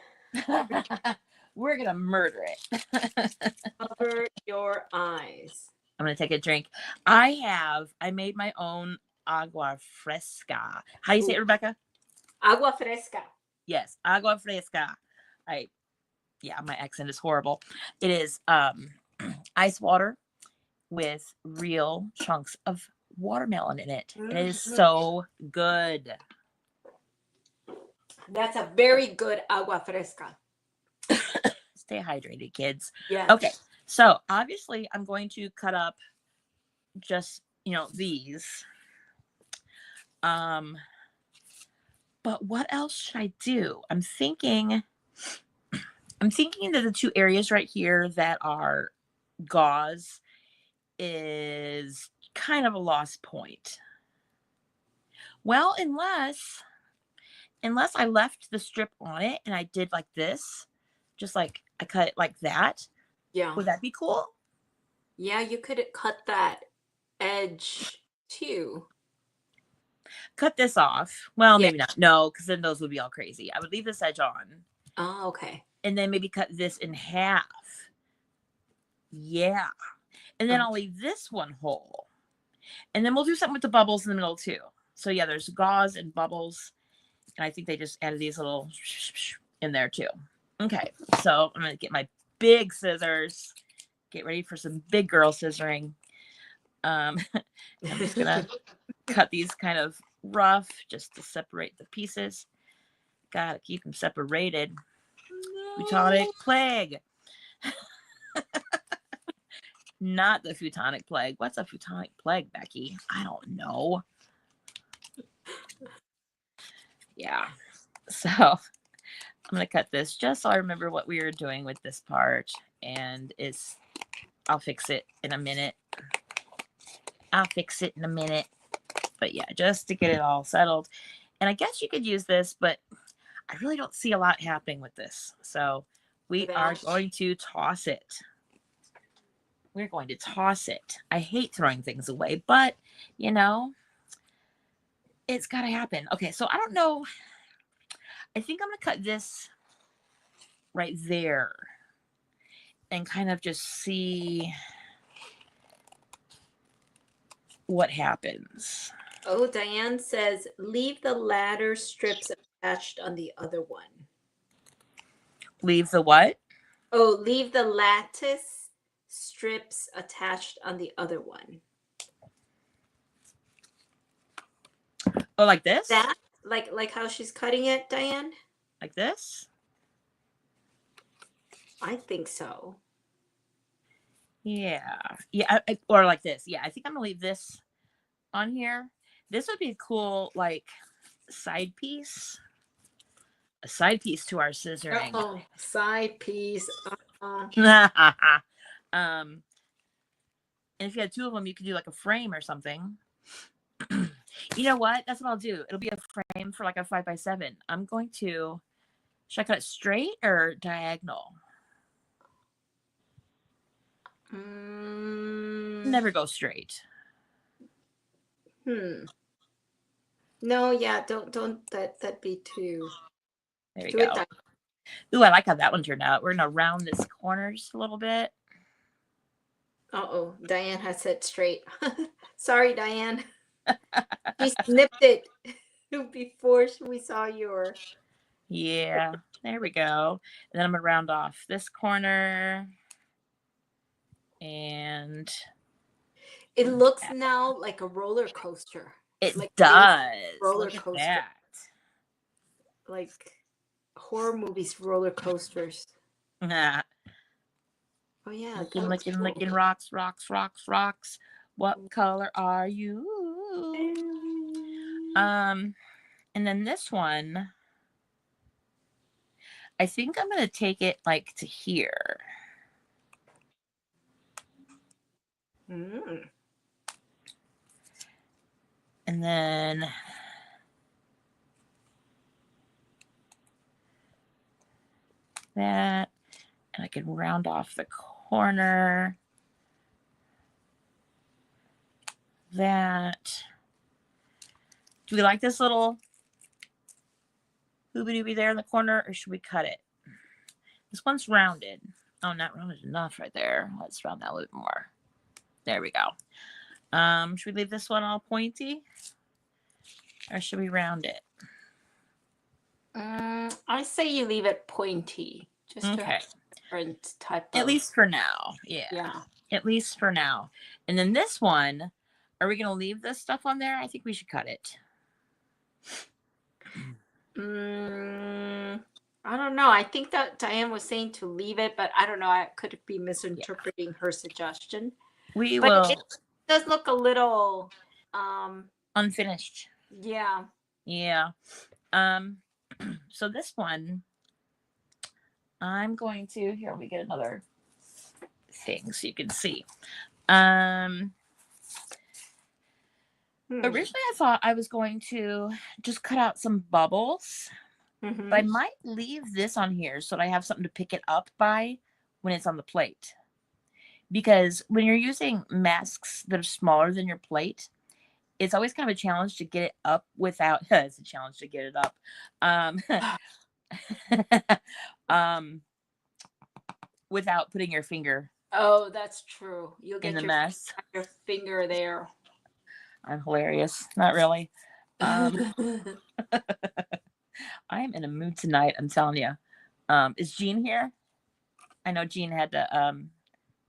We're going to murder it. Cover your eyes. I'm going to take a drink. I made my own agua fresca. How do you say it, Rebecca? Agua fresca. Yes, agua fresca. My accent is horrible. It is ice water with real chunks of watermelon in it. It is so good. That's a very good agua fresca. Stay hydrated, kids. Yeah. Okay, so obviously I'm going to cut up just, these. But what else should I do? I'm thinking that the two areas right here that are gauze is kind of a lost point. Well, unless I left the strip on it and I did like this, just like I cut it like that. Yeah. Would that be cool? Yeah, you could cut that edge too. Cut this off. Well, Yeah. maybe not. No, because then those would be all crazy. I would leave this edge on. Oh, okay. And then maybe cut this in half. Yeah. And then I'll leave this one whole. And then we'll do something with the bubbles in the middle too. So yeah, there's gauze and bubbles. And I think they just added these little in there too. Okay. So I'm going to get my big scissors. Get ready for some big girl scissoring. I'm just going to cut these kind of rough just to separate the pieces. Gotta keep them separated. Futonic plague. Not the futonic plague. What's a futonic plague, Becky? I don't know. Yeah. So I'm going to cut this just so I remember what we were doing with this part. And I'll fix it in a minute. But yeah, just to get it all settled. And I guess you could use this, but I really don't see a lot happening with this. So we are going to toss it. We're going to toss it. I hate throwing things away, but it's got to happen. Okay, so I don't know. I think I'm going to cut this right there and kind of just see what happens. Oh, Diane says, leave the ladder strips attached on the other one. Leave the what? Oh, leave the lattice strips attached on the other one. Oh, like this? That, like how she's cutting it, Diane? Like this? I think so. Yeah. Yeah, or like this. Yeah, I think I'm going to leave this on here. This would be a cool, side piece. A side piece to our scissoring. Oh, side piece. And if you had two of them, you could do like a frame or something. You know what? That's what I'll do. It'll be a frame for like a 5x7. I'm going to. Should I cut it straight or diagonal? Never go straight. No, yeah, don't that be too. There we go. Ooh, I like how that one turned out. We're gonna round this corner just a little bit. Uh-oh, Diane has it straight. Sorry, Diane. We snipped it before we saw your Yeah, there we go. And then I'm gonna round off this corner. And It looks now like a roller coaster. it Like does. roller Look at coaster. that. Like horror movies roller coasters. Nah. Oh yeah. Licking, rocks. What color are you? And then this one, I think I'm gonna take it like to here. Mm. And then that, and I can round off the corner. That. Do we like this little hoobie doobie there in the corner, or should we cut it? This one's rounded. Oh, not rounded enough right there. Let's round that a little bit more. There we go. Should we leave this one all pointy, or should we round it? I say you leave it pointy, just to have a different type of. At least for now, yeah. Yeah. At least for now. And then this one, are we gonna leave this stuff on there? I think we should cut it. I don't know. I think that Diane was saying to leave it, but I don't know. I could be misinterpreting her suggestion. We But will. it does look a little Unfinished. yeah. Yeah. So this one, I'm going to, here we get another thing so you can see. Originally I thought I was going to just cut out some bubbles, but I might leave this on here so that I have something to pick it up by when it's on the plate. Because when you're using masks that are smaller than your plate, it's always kind of a challenge to get it up without, it's a challenge to get it up. Without putting your finger. Oh, that's true. You'll get in the mess. Your finger there. I'm hilarious. Not really. I am in a mood tonight. I'm telling you. Is Jean here? I know Jean had to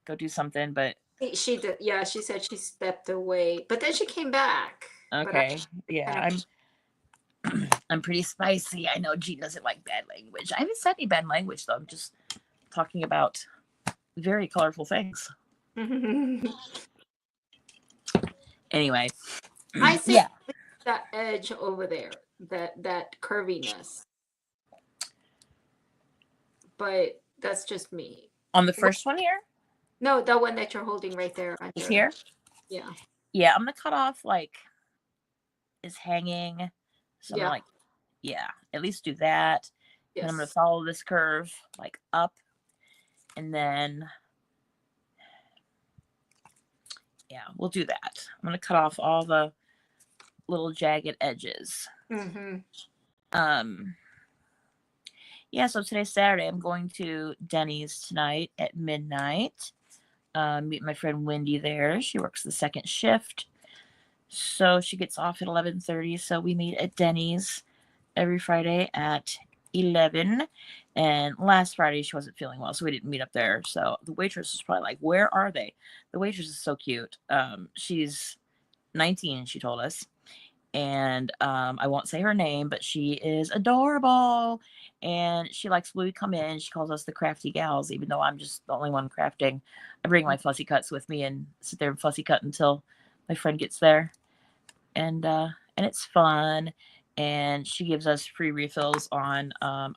go do something, but she did. Yeah, she said she stepped away, but then she came back. Okay. Yeah, I'm pretty spicy. I know Jean doesn't like bad language. I haven't said any bad language though. I'm just talking about very colorful things. Anyway, I see that edge over there, that curviness. But that's just me. On the first one here? No, the one that you're holding right there. Is here? Yeah. Yeah, I'm gonna cut off like is hanging. So I'm like, at least do that. Yes. And I'm gonna follow this curve like up, and then we'll do that. I'm gonna cut off all the little jagged edges. So today's Saturday. I'm going to Denny's tonight at midnight. Meet my friend Wendy there. She works the second shift, so she gets off at 11:30. So we meet at Denny's every Friday at 11. And last Friday she wasn't feeling well, so we didn't meet up there. So the waitress was probably like, "Where are they?" The waitress is so cute. She's 19, she told us. And I won't say her name, but she is adorable. And she likes when we come in, she calls us the crafty gals, even though I'm just the only one crafting. I bring my fussy cuts with me and sit there and fussy cut until my friend gets there. And it's fun. And she gives us free refills on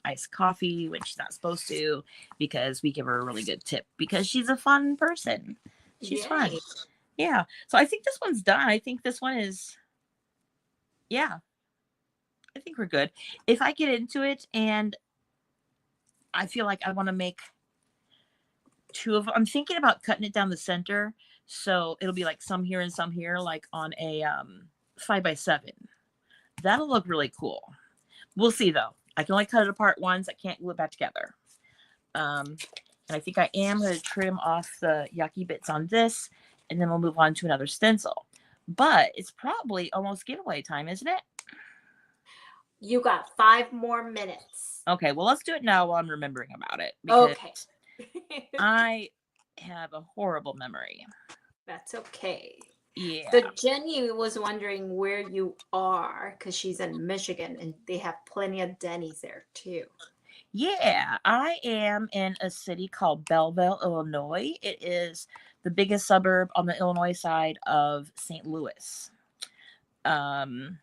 iced coffee when she's not supposed to, because we give her a really good tip because she's a fun person. She's fun. Yeah. So I think this one's done. I think this one is... Yeah, I think we're good. If I get into it and I feel like I want to make two of them, I'm thinking about cutting it down the center. So it'll be like some here and some here, like on a 5x7. That'll look really cool. We'll see though. I can only cut it apart once. I can't glue it back together. And I think I am going to trim off the yucky bits on this, and then we'll move on to another stencil. But it's probably almost giveaway time, isn't it? You got 5 more minutes. Okay, well, let's do it now while I'm remembering about it because Okay. I have a horrible memory. That's okay. Yeah. So Jenny was wondering where you are because she's in Michigan and they have plenty of Denny's there too. Yeah, I am in a city called Belleville, Illinois. It is the biggest suburb on the Illinois side of St. Louis. Um,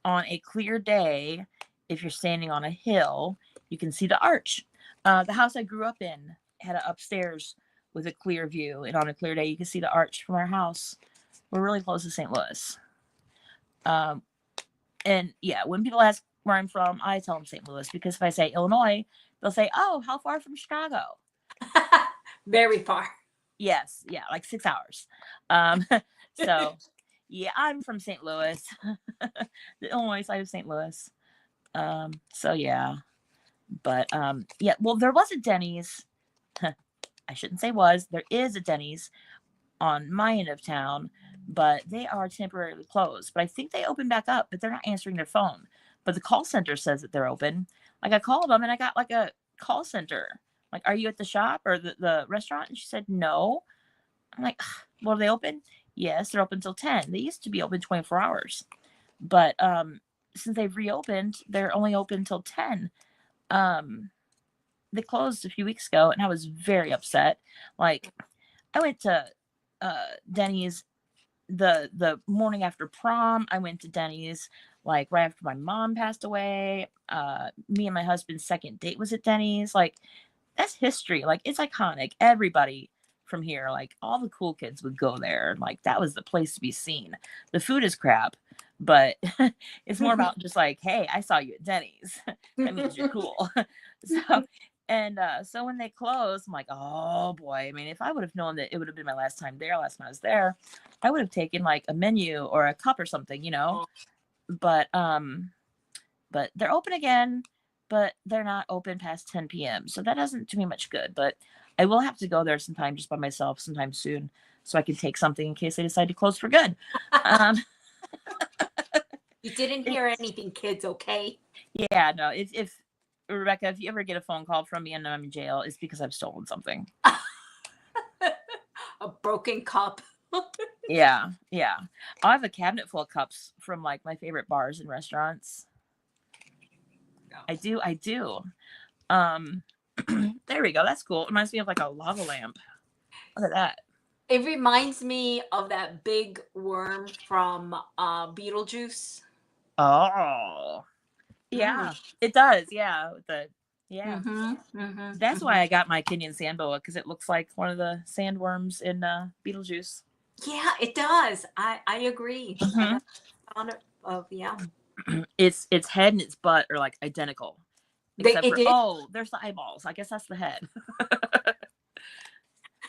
on a clear day, if you're standing on a hill, you can see the arch. The house I grew up in had an upstairs with a clear view, and on a clear day, you can see the arch from our house. We're really close to St. Louis. And yeah, when people ask where I'm from, I tell them St. Louis because if I say Illinois, they'll say, "Oh, how far from Chicago?" Very far. Yes, yeah, like 6 hours. So yeah, I'm from St. Louis, the Illinois side of St. Louis. So yeah, but yeah, well, there was a Denny's. I shouldn't say was. There is a Denny's on my end of town, but they are temporarily closed. But I think they opened back up, but they're not answering their phone. But the call center says that they're open. Like I called them and I got like a call center. Like, are you at the shop or the restaurant? And she said, no. I'm like, well, are they open? Yes, they're open till 10. They used to be open 24 hours. But since they've reopened, they're only open till 10. They closed a few weeks ago and I was very upset. Like, I went to Denny's the morning after prom. I went to Denny's like right after my mom passed away. Me and my husband's second date was at Denny's. Like, that's history. Like, it's iconic. Everybody from here, like all the cool kids would go there. Like, that was the place to be seen. The food is crap, but it's more about just like, hey, I saw you at Denny's. That means you're cool. So when they closed, I'm like, oh boy. I mean, if I would have known that it would have been my last time I was there, I would have taken like a menu or a cup or something, you know. But they're open again, but they're not open past 10 p.m. So that doesn't do me much good. But I will have to go there sometime just by myself sometime soon so I can take something in case they decide to close for good. You didn't hear anything, kids, okay? Yeah, no, if Rebecca, if you ever get a phone call from me and I'm in jail, it's because I've stolen something. A broken cup. Yeah. I have a cabinet full of cups from like my favorite bars and restaurants. I do. There we go. That's cool. It reminds me of like a lava lamp. Look at that. It reminds me of that big worm from Beetlejuice. Oh. Yeah, it does. Yeah. That's why I got my Kenyan sand boa because it looks like one of the sandworms in Beetlejuice. Yeah, it does. I agree. I got on it of Its head and its butt are like identical. Except for there's the eyeballs. I guess that's the head.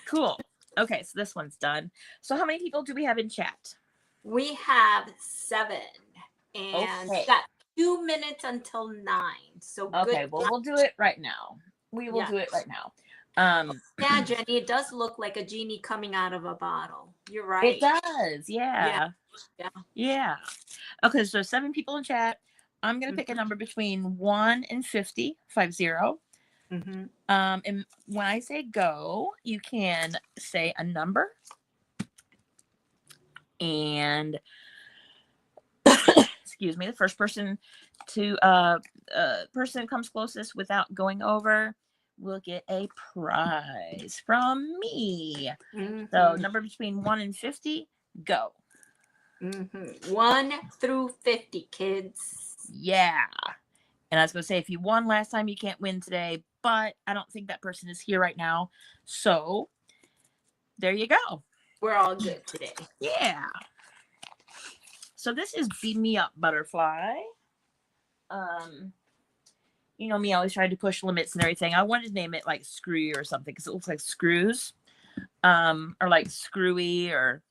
Cool. Okay, so this one's done. So how many people do we have in chat? We have 7, and got 2 minutes until 9. So okay, well, we'll do it right now. We will do it right now. Yeah, Jenny, it does look like a genie coming out of a bottle. You're right. It does. Yeah. Okay, so 7 people in chat. I'm gonna pick a number between 1 and 50, 50. And when I say go, you can say a number, and excuse me, the first person to person comes closest without going over will get a prize from me. So number between 1 and 50, go. 1 through 50, kids. Yeah. And I was going to say, if you won last time, you can't win today, but I don't think that person is here right now. So there you go. We're all good today. Yeah. So this is Beam Me Up Butterfly. You know me, I always try to push limits and everything. I wanted to name it like Screw You or something because it looks like screws. Or like Screwy or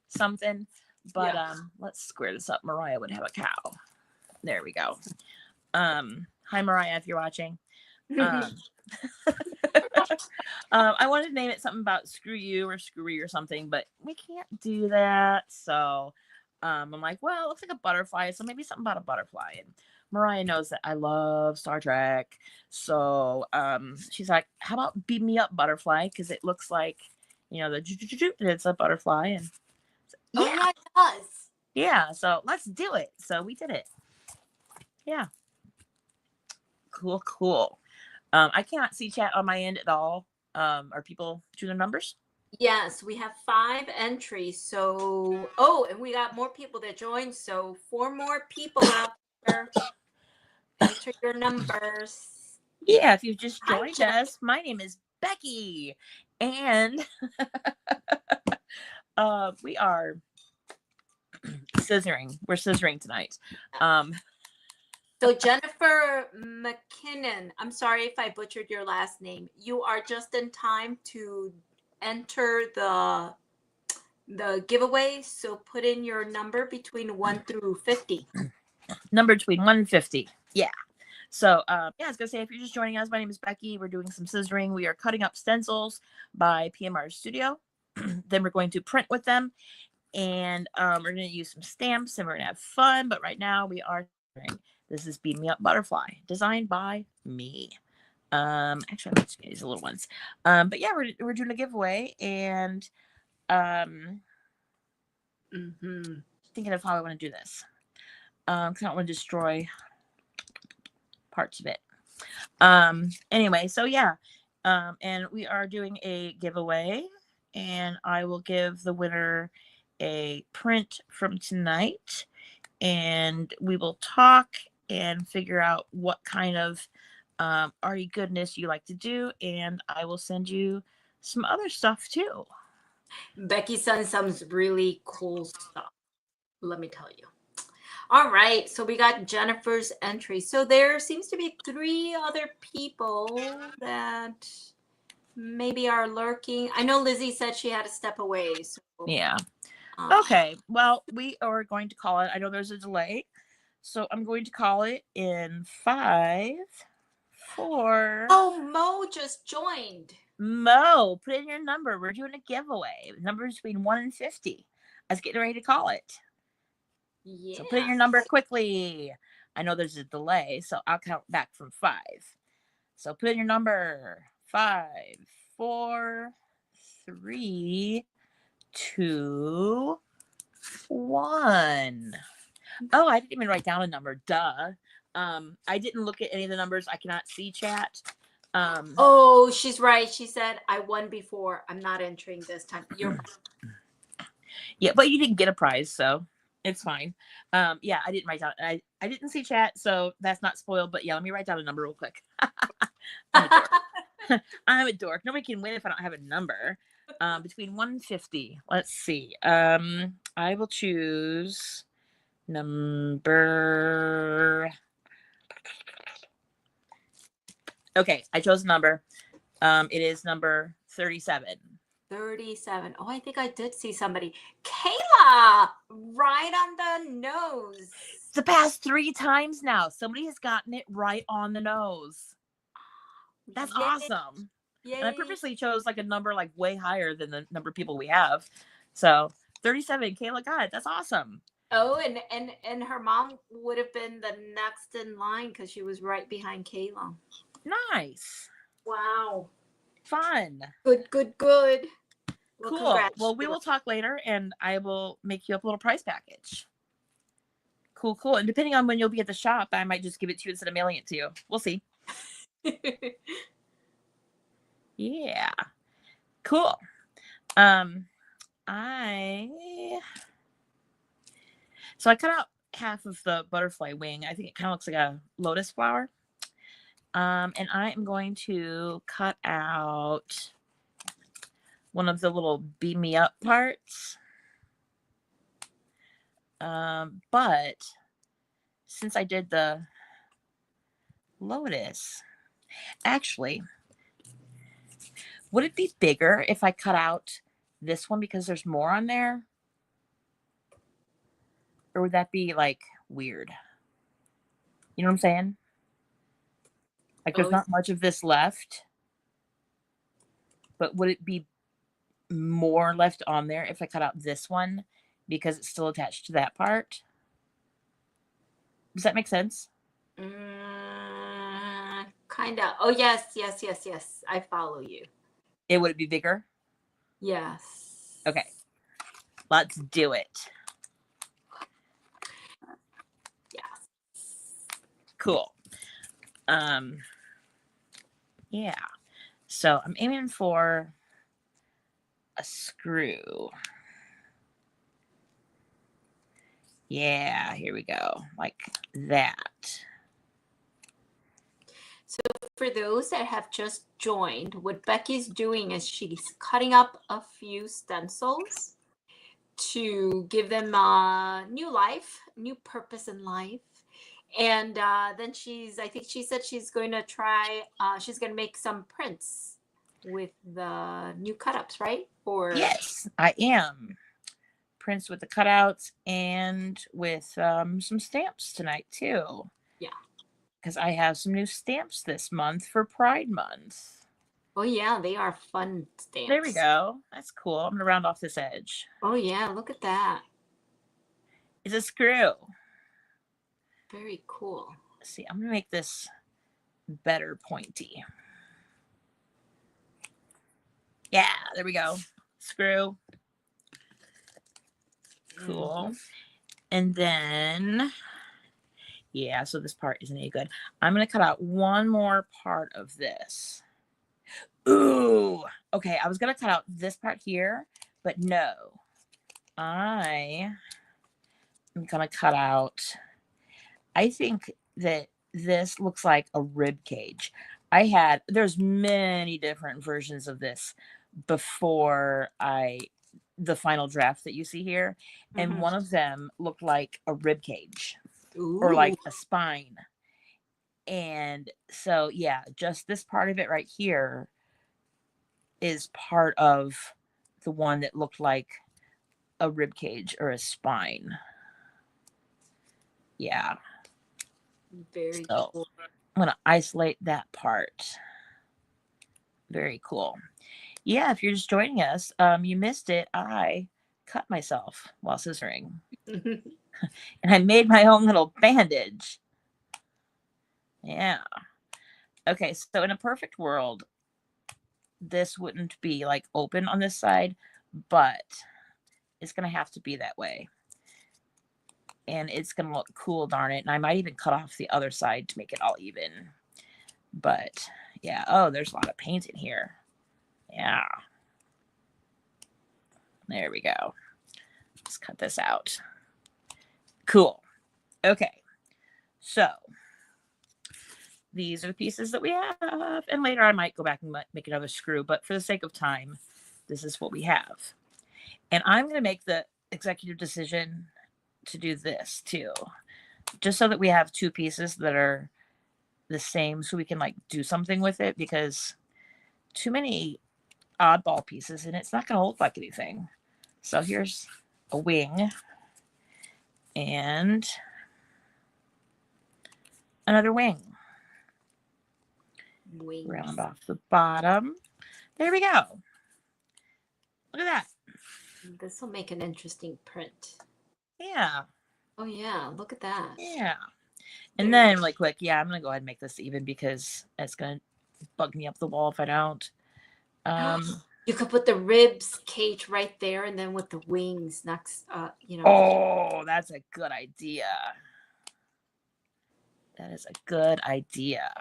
something. But let's square this up. Mariah would have a cow. There we go. Hi Mariah, if you're watching. I wanted to name it something about Screw You or Screwy or something, but we can't do that. So I'm like, well, it looks like a butterfly, so maybe something about a butterfly. And Mariah knows that I love Star Trek. So she's like, how about beam me up, butterfly? Because it looks like, you know, it's a butterfly. And Oh, yeah, yeah, it does. yeah. So let's do it. So we did it. Yeah. Cool, cool. I cannot see chat on my end at all. Are people doing the numbers? Yes, we have 5 entries. So, oh, and we got more people that joined. So 4 more people out there. Enter your numbers. Yeah, if you've just Hi, joined Jen. us, my name is Becky, and we are scissoring. We're scissoring tonight. So Jennifer McKinnon, I'm sorry if I butchered your last name. You are just in time to enter the giveaway. So put in your number between 1 through 50. Number between 1 and 50. Yeah. So, yeah, I was going to say, if you're just joining us, my name is Becky. We're doing some scissoring. We are cutting up stencils by PMR Studio. Then we're going to print with them. And we're going to use some stamps and we're going to have fun. But right now we are scissoring. This is Beam Me Up Butterfly, designed by me. Actually, I'm just going to use the little ones. But yeah, we're doing a giveaway. And thinking of how I want to do this. Because I don't want to destroy parts of it. Anyway, so yeah, and we are doing a giveaway, and I will give the winner a print from tonight, and we will talk and figure out what kind of arty goodness you like to do, and I will send you some other stuff too. Becky sent some really cool stuff. Let me tell you. All right, so we got Jennifer's entry. So there seems to be 3 other people that maybe are lurking. I know Lizzie said she had to step away. So, Yeah. Okay. Well, we are going to call it. I know there's a delay, so I'm going to call it in 5, 4. Oh, Mo just joined. Mo, put in your number. We're doing a giveaway. Numbers between 1 and 50. I was getting ready to call it. Yeah. So put in your number quickly. I know there's a delay, so I'll count back from 5. So put in your number. 5, 4, 3, 2, 1. Oh, I didn't even write down a number. Duh. I didn't look at any of the numbers. I cannot see chat. Oh, she's right. She said, I won before. I'm not entering this time. You're right. Yeah, but you didn't get a prize, so it's fine. Yeah, I didn't write down. I didn't see chat, so that's not spoiled. But yeah, let me write down a number real quick. I'm a dork. I'm a dork. Nobody can win if I don't have a number. Between 1 and 50. Let's see. I will choose number. Okay, I chose a number. It is number 37. 37. Oh, I think I did see somebody. Kayla, right on the nose. It's the past 3 times now. Somebody has gotten it right on the nose. That's Yay. awesome. Yay. And I purposely chose like a number like way higher than the number of people we have. So 37, Kayla got it. That's awesome. Oh, and her mom would have been the next in line because she was right behind Kayla. Nice. Wow. Fun. Good. Well, Cool. Well, we will talk later and I will make you up a little prize package. Cool. And depending on when you'll be at the shop, I might just give it to you instead of mailing it to you. We'll see. Yeah. Cool. So I cut out half of the butterfly wing. I think it kind of looks like a lotus flower. And I am going to cut out one of the little beam me up parts. But since I did the lotus, actually, would it be bigger if I cut out this one because there's more on there? Or would that be like weird? You know what I'm saying? Like there's not much of this left. But would it be more left on there if I cut out this one because it's still attached to that part? Does that make sense? Kind of. Oh, yes. I follow you. It would be bigger? Yes. Okay. Let's do it. Yes. Cool. Yeah. So I'm aiming for a screw. Yeah, here we go. Like that. So for those that have just joined, what Becky's doing is she's cutting up a few stencils to give them a new life, new purpose in life. And then I think she said she's going to she's going to make some prints with the new cut-ups, right? Or Yes, I am. Prints with the cutouts and with some stamps tonight too. Yeah. Because I have some new stamps this month for Pride Month. Oh yeah, they are fun stamps. There we go. That's cool. I'm gonna round off this edge. Oh yeah, look at that. It's a screw. Very cool. Let's see, I'm gonna make this better pointy. Yeah, there we go. Screw. Cool. And then, yeah, so this part isn't any good. I'm going to cut out one more part of this. Ooh. Okay, I was going to cut out this part here, but no. I am going to cut out, I think that this looks like a rib cage. There's many different versions of this before the final draft that you see here, and one of them looked like a rib cage. Ooh. Or like a spine. And so yeah, just this part of it right here is part of the one that looked like a rib cage or a spine. Yeah. Very so cool. I'm gonna isolate that part. Very cool. Yeah, if you're just joining us, you missed it. I cut myself while scissoring. And I made my own little bandage. Yeah. Okay, so in a perfect world, this wouldn't be like open on this side, but it's going to have to be that way. And it's going to look cool, darn it. And I might even cut off the other side to make it all even. But yeah, oh, there's a lot of paint in here. Yeah. There we go. Let's cut this out. Cool. Okay. So these are the pieces that we have. And later I might go back and make another screw. But for the sake of time, this is what we have. And I'm going to make the executive decision to do this too. Just so that we have two pieces that are the same so we can like do something with it, because too many oddball pieces and it's not going to look like anything. So here's a wing and another wing. Wings. Round off the bottom. There we go. Look at that. This will make an interesting print. Yeah. Oh yeah, look at that. Yeah. And then really quick, yeah, I'm going to go ahead and make this even because it's going to bug me up the wall if I don't. You could put the ribs cage right there and then with the wings next, Oh, that's a good idea. That is a good idea.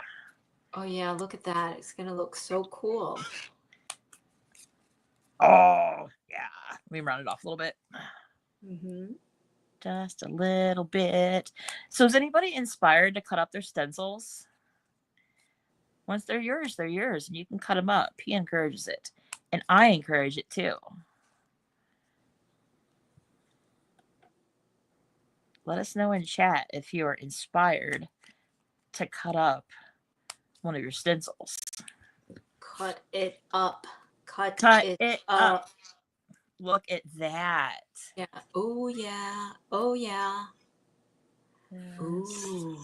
Oh yeah, look at that. It's going to look so cool. Oh, yeah. Let me round it off a little bit. Mm-hmm. Just a little bit. So is anybody inspired to cut up their stencils? Once they're yours, and you can cut them up. He encourages it. And I encourage it too. Let us know in chat if you are inspired to cut up one of your stencils. Cut it up. Cut it up. Look at that. Yeah. Oh, yeah. Oh, yeah. Yes. Ooh.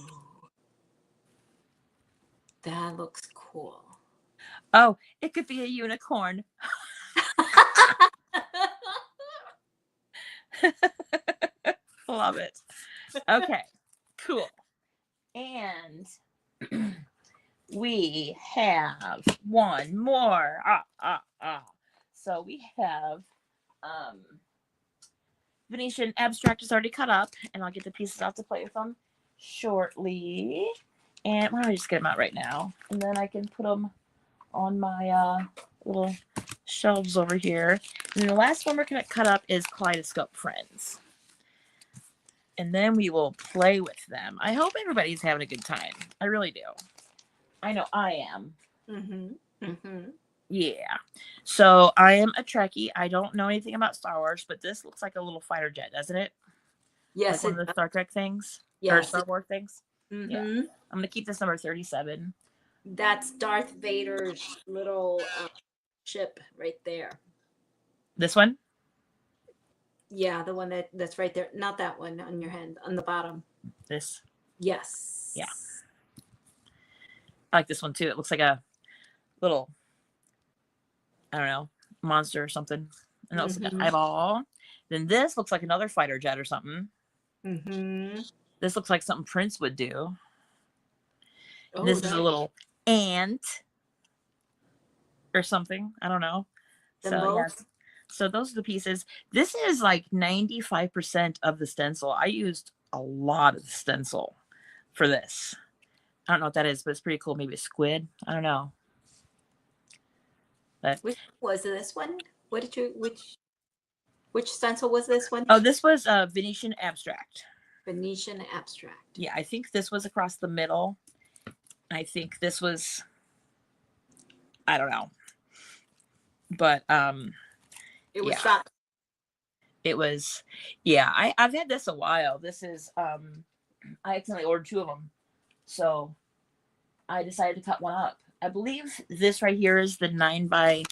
That looks cool. Oh, it could be a unicorn. Love it. Okay, cool. And we have one more. So we have Venetian abstract is already cut up, and I'll get the pieces out to play with them shortly. And why don't I just get them out right now, and then I can put them on my little shelves over here. And then the last one we're gonna cut up is Kaleidoscope Friends, and then we will play with them. I hope everybody's having a good time. I really do. I know I am. Yeah. So I am a Trekkie. I don't know anything about Star Wars, but this looks like a little fighter jet, doesn't it? Yes, like one of the Star Trek things, yes, or Star Wars things. Yeah. I'm gonna keep this number 37. That's Darth Vader's little ship right there. This one? Yeah, the one that's right there. Not that one on your hand, on the bottom. This? Yes. Yeah. I like this one too. It looks like a little, I don't know, monster or something. And that looks like an eyeball. Then this looks like another fighter jet or something. This looks like something Prince would do. Oh, this is a little ant or something. I don't know. So yes. So those are the pieces. This is like 95% of the stencil. I used a lot of the stencil for this. I don't know what that is, but it's pretty cool. Maybe a squid. I don't know. But which was this one? What did you which stencil was this one? Oh, this was Venetian abstract. Venetian abstract. Yeah, I think this was across the middle. I think this was, I don't know. But it was shot. It was, yeah, I've had this a while. This is I accidentally ordered 2 of them. So I decided to cut one up. I believe this right here is the 9 by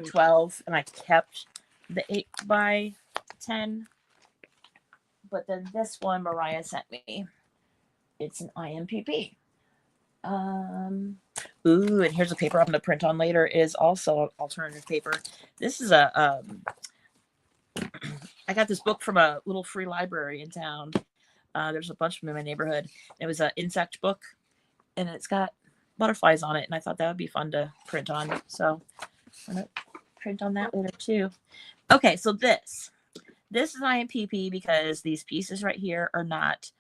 12, and I kept the 8 by 10. But then this one Mariah sent me. It's an IMPP. Ooh, and here's a paper I'm going to print on later. Is also alternative paper. This is a I got this book from a little free library in town. There's a bunch of them in my neighborhood. It was an insect book, and it's got butterflies on it, and I thought that would be fun to print on. So I'm going to print on that later too. Okay, so this is an IMPP because these pieces right here are not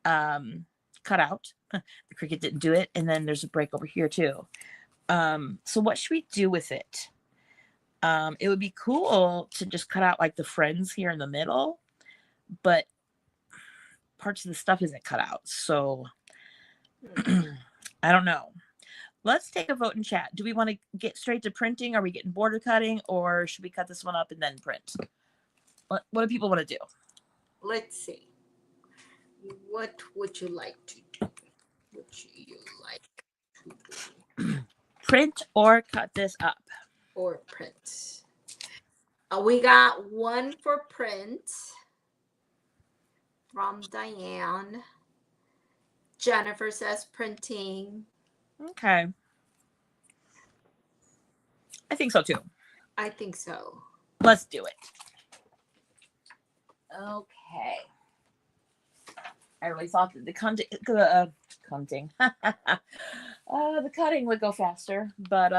cut out. The Cricut didn't do it, and then there's a break over here too. So what should we do with it? It would be cool to just cut out like the friends here in the middle, but parts of the stuff isn't cut out. So I don't know. Let's take a vote in chat. Do we want to get straight to printing? Are we getting border cutting, or should we cut this one up and then print? What do people want to do? Let's see. What would you like to do? Print or cut this up? Or print. We got one for print from Diane. Jennifer says printing. Okay. I think so too. I think so. Let's do it. Okay. I really thought that the cutting would go faster, but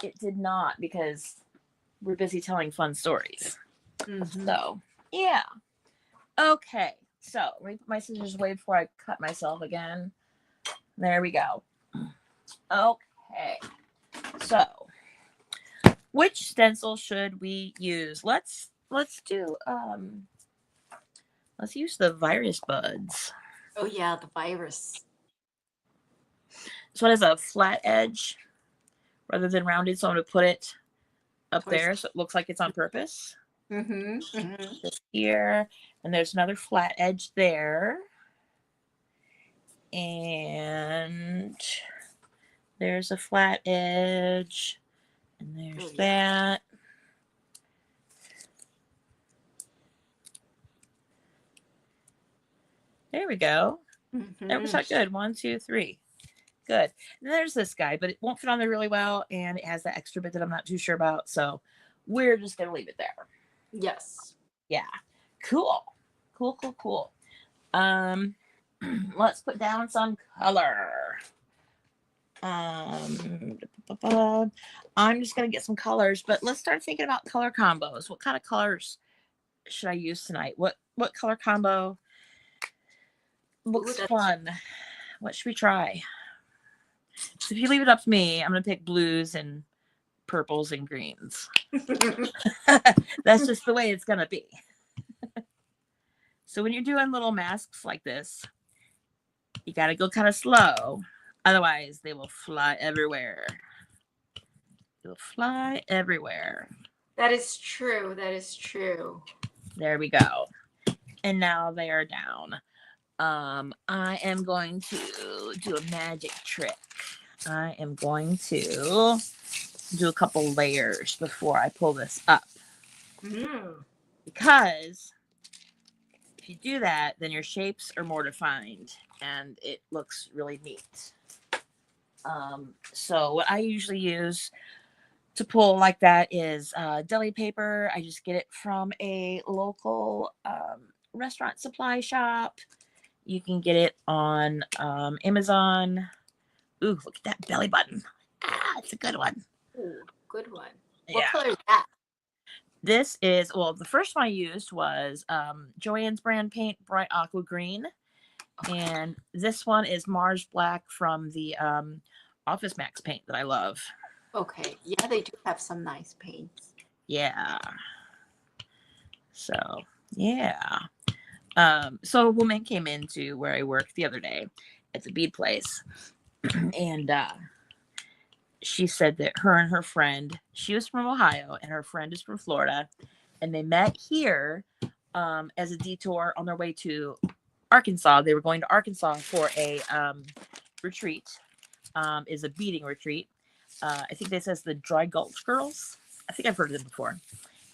it did not because we're busy telling fun stories. So yeah. Okay. So let me put my scissors away before I cut myself again. There we go. Okay. So which stencil should we use? Let's do let's use the virus buds. Oh yeah, the virus. This one has a flat edge rather than rounded, so I'm going to put it up there so it looks like it's on purpose. Just here, and there's another flat edge there, and there's a flat edge, and there's that. There we go. That was not good. 1, 2, 3. Good. And there's this guy, but it won't fit on there really well, and it has that extra bit that I'm not too sure about, so we're just gonna leave it there. Yes. Yeah. Cool. let's put down some color. I'm just gonna get some colors, but let's start thinking about color combos. What kind of colors should I use tonight? What color combo looks fun? What should we try? So if you leave it up to me, I'm gonna pick blues and purples and greens. That's just the way it's gonna be. So when you're doing little masks like this, you gotta go kind of slow. Otherwise, they will fly everywhere. They'll fly everywhere. That is true. That is true. There we go. And now they are down. I am going to do a magic trick. I am going to do a couple layers before I pull this up. Because if you do that, then your shapes are more defined and it looks really neat. So what I usually use to pull like that is deli paper. I just get it from a local restaurant supply shop. You can get it on Amazon. Ooh, look at that belly button. It's a good one. Ooh, good one. What color is that? This is, well, the first one I used was Joann's brand paint, bright aqua green. And this one is Mars Black from the Office Max paint that I love. Okay. Yeah, they do have some nice paints. Yeah. So, yeah. So a woman came into where I work the other day at the bead place. And she said that her and her friend, she was from Ohio and her friend is from Florida. And they met here as a detour on their way to Arkansas. They were going to Arkansas for a retreat. Is a beading retreat. I think this says the Dry Gulch Girls. I think I've heard of them before.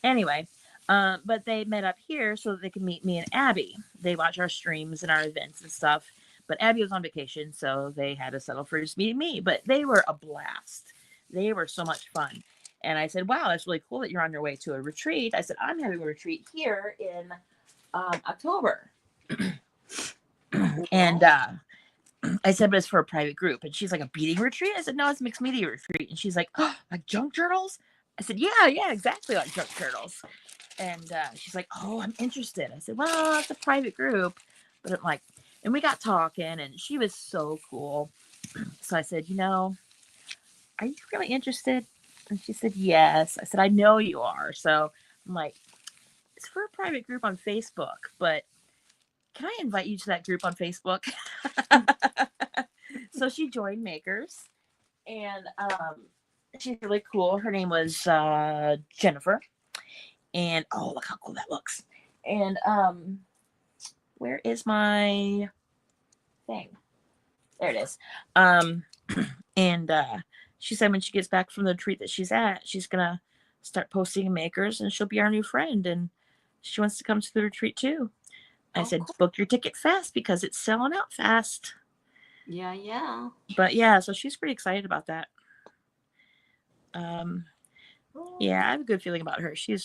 Anyway, but they met up here so that they could meet me and Abby. They watch our streams and our events and stuff. But Abby was on vacation, so they had to settle for just meeting me. But they were a blast. They were so much fun. And I said, wow, that's really cool that you're on your way to a retreat. I said, I'm having a retreat here in October. And I said, but it's for a private group. And she's like, a beading retreat? I said, no, it's a mixed media retreat. And she's like, oh, like junk journals? I said, yeah, exactly like junk journals. And she's like, oh, I'm interested. I said, well, it's a private group. But I'm like, and we got talking and she was so cool. So I said, are you really interested? And she said, yes. I said, I know you are. So I'm like, it's for a private group on Facebook, but can I invite you to that group on Facebook? So she joined Makers and she's really cool. Her name was Jennifer. And oh, look how cool that looks. And where is my thing? There it is. And she said when she gets back from the retreat that she's at, she's gonna start posting Makers and she'll be our new friend and she wants to come to the retreat too. I said, cool. book your ticket fast because it's selling out fast. Yeah. But yeah, so she's pretty excited about that. Yeah, I have a good feeling about her. She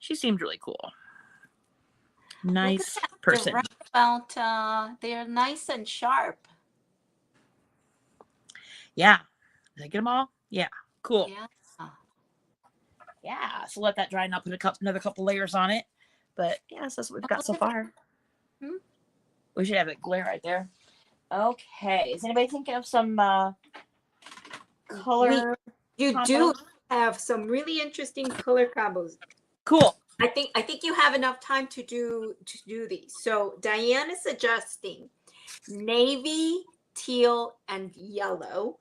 seemed really cool. Nice person. Right about they're nice and sharp. Yeah. Did I get them all? Yeah. Cool. Yeah. So let that dry and I'll put another couple layers on it. But yeah, so that's what we've got so far. We should have a glare right there. Okay. Is anybody thinking of some color? You do have some really interesting color combos. Cool. I think you have enough time to do these. So Diane is suggesting navy, teal, and yellow.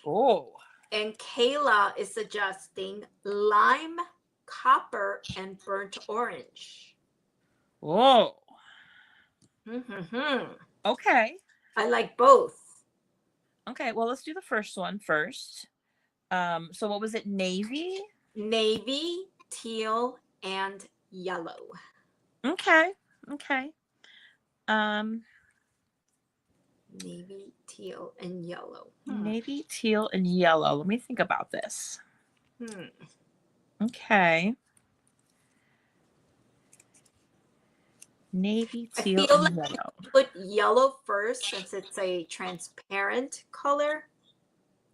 Oh. And Kayla is suggesting lime, copper, and burnt orange. Whoa. Okay. I like both. Okay, well, let's do the first one first. So what was it? Navy, teal, and yellow. Okay. Navy, teal, and yellow. Navy, teal, and yellow. Let me think about this. Okay. Navy, I teal, feel and like yellow. put yellow first since it's a transparent color,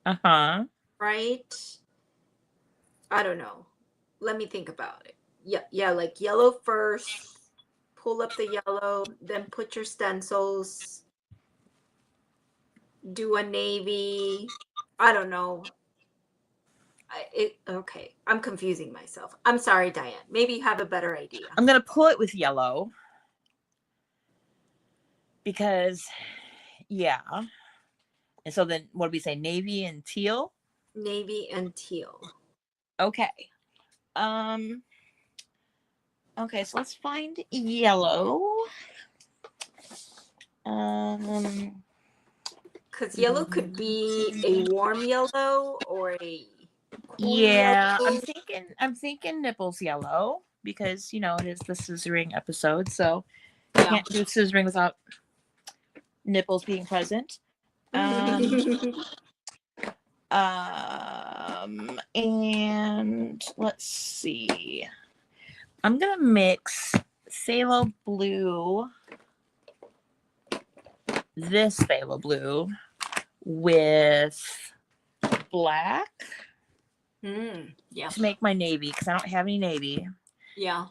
Uh-huh. right? I don't know. Let me think about it. Yeah, like yellow first. Pull up the yellow, then put your stencils. Do a navy. I don't know. Okay. I'm confusing myself. I'm sorry, Diane. Maybe you have a better idea. I'm going to pull it with yellow. Because, yeah. And so then what do we say? Navy and teal? Navy and teal. Okay. Okay, so let's find yellow. Because yellow could be a warm yellow or a cool Yeah, yellow. I'm thinking nipples yellow because you know it is the scissoring episode, so Yeah. can't do scissoring without nipples being present. And let's see. I'm gonna mix phthalo blue, this phthalo blue, with black Yeah. to make my navy because I don't have any navy. Yeah.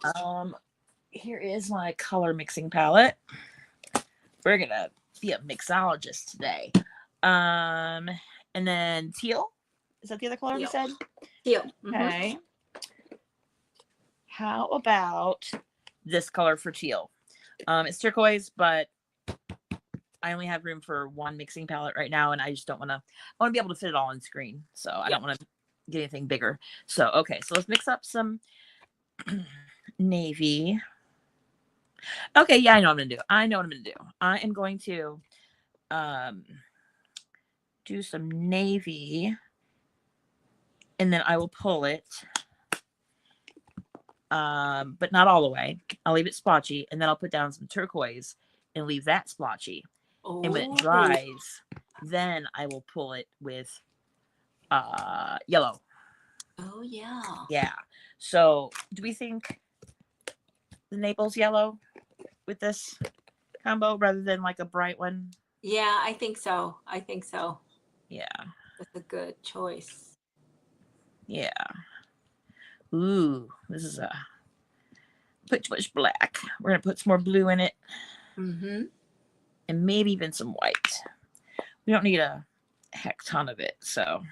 Here is my color mixing palette. We're gonna be a mixologist today. And then teal. Is that the other color we said? Teal. Okay. How about this color for teal? It's turquoise, but I only have room for one mixing palette right now, and I just don't want to. I want to be able to fit it all on screen, so I don't want to get anything bigger. So okay, so let's mix up some navy. Okay, yeah, I know what I'm gonna do. I know what I'm gonna do. I am going to do some navy, and then I will pull it, but not all the way. I'll leave it splotchy, and then I'll put down some turquoise and leave that splotchy. Oh. And when it dries, then I will pull it with yellow. Oh yeah. Yeah. So do we think the Naples yellow with this combo rather than like a bright one? Yeah, I think so. Yeah. That's a good choice. Yeah. Ooh, this is put too much black. We're gonna put some more blue in it. And maybe even some white. We don't need a heck ton of it, so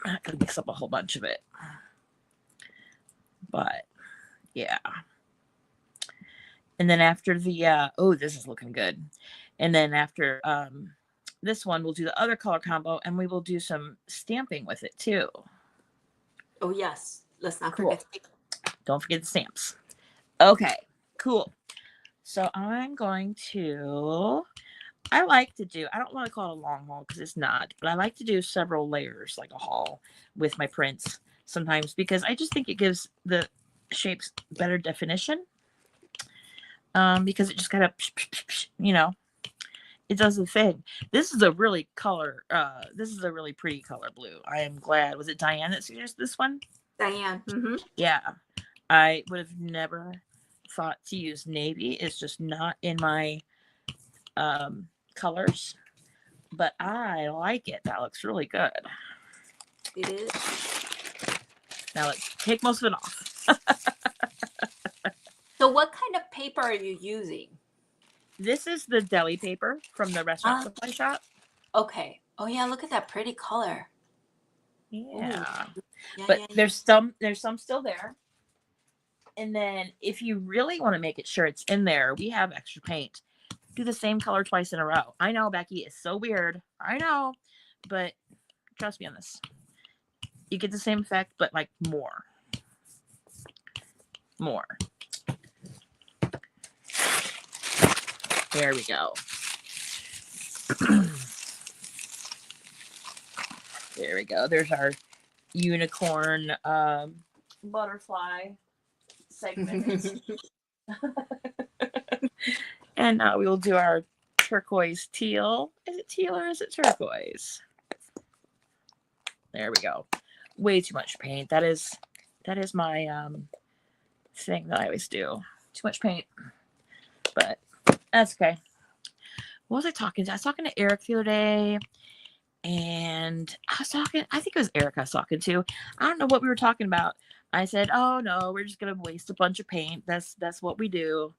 I'm not gonna mix up a whole bunch of it. But yeah. And then after the oh, this is looking good. And then after this one, we'll do the other color combo, and we will do some stamping with it too. Oh yes, let's not forget. forget. Don't forget the stamps. Okay, cool. So I'm going to. I like to do. I don't want to call it a long haul because it's not, but I like to do several layers, like a haul, with my prints sometimes because I just think it gives the shapes better definition. Because it just kind of, you know, it does the thing. This is a really pretty color blue. I am glad. Was it Diane that suggested this one? Diane. Yeah. I would have never thought to use navy. It's just not in my colors. But I like it. That looks really good. It is. Now let's take most of it off. So what kind of paper are you using? This is the deli paper from the restaurant supply shop. Okay. Oh yeah, look at that pretty color. Yeah. But there's some still there. And then if you really want to make it sure it's in there, we have extra paint. Do the same color twice in a row. I know, Becky, it's so weird. I know. But trust me on this. You get the same effect, but like more. More. There we go. There we go. There's our unicorn butterfly segment. And now we will do our turquoise teal. Is it teal or is it turquoise? There we go. Way too much paint. That is my thing that I always do. Too much paint. But that's okay. What was I talking to? I was talking to Eric the other day. And I think it was Eric I was talking to. I don't know what we were talking about. I said, oh no, we're just going to waste a bunch of paint. That's what we do.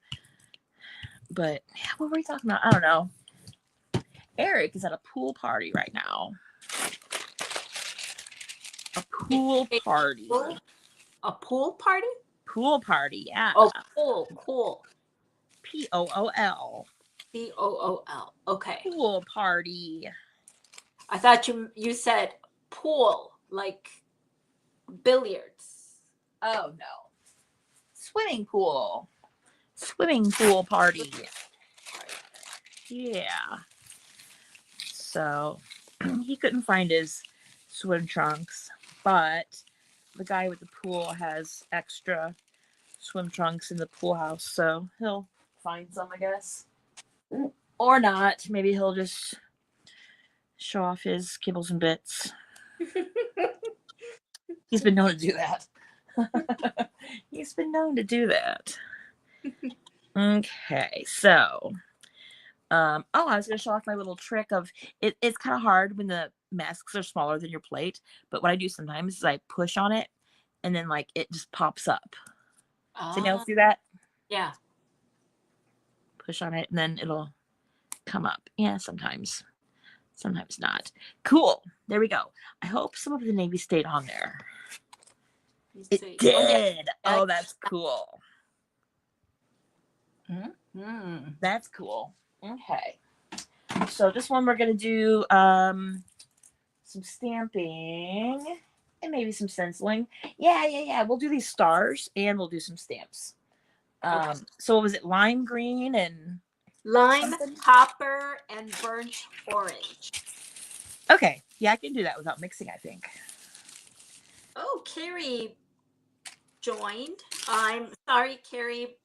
But yeah, what were we talking about? I don't know. Eric is at a pool party right now. A pool party. A pool party? Pool party, yeah. Oh, cool. Pool. Pool. Okay. Pool party. I thought you said pool, like billiards. Oh no. Swimming pool party. Yeah. So he couldn't find his swim trunks, but the guy with the pool has extra swim trunks in the pool house, so he'll find some, I guess. Or not. Maybe he'll just show off his kibbles and bits. He's been known to do that. He's been known to do that. Okay, so I was going to show off my little trick of it's kind of hard when the masks are smaller than your plate, but what I do sometimes is I push on it and then like it just pops up. Does anyone else do that? Yeah. Push on it and then it'll come up. Yeah, sometimes not. Cool. There we go. I hope some of the navy stayed on there. It did. Oh, that's cool. Mm-hmm. That's cool. Okay. So this one we're going to do some stamping and maybe some stenciling. Yeah. We'll do these stars and we'll do some stamps. Okay. So what was it? Lime green and lime, something? Copper, and burnt orange. Okay. Yeah, I can do that without mixing, I think. Oh, Carrie joined. I'm sorry, Carrie.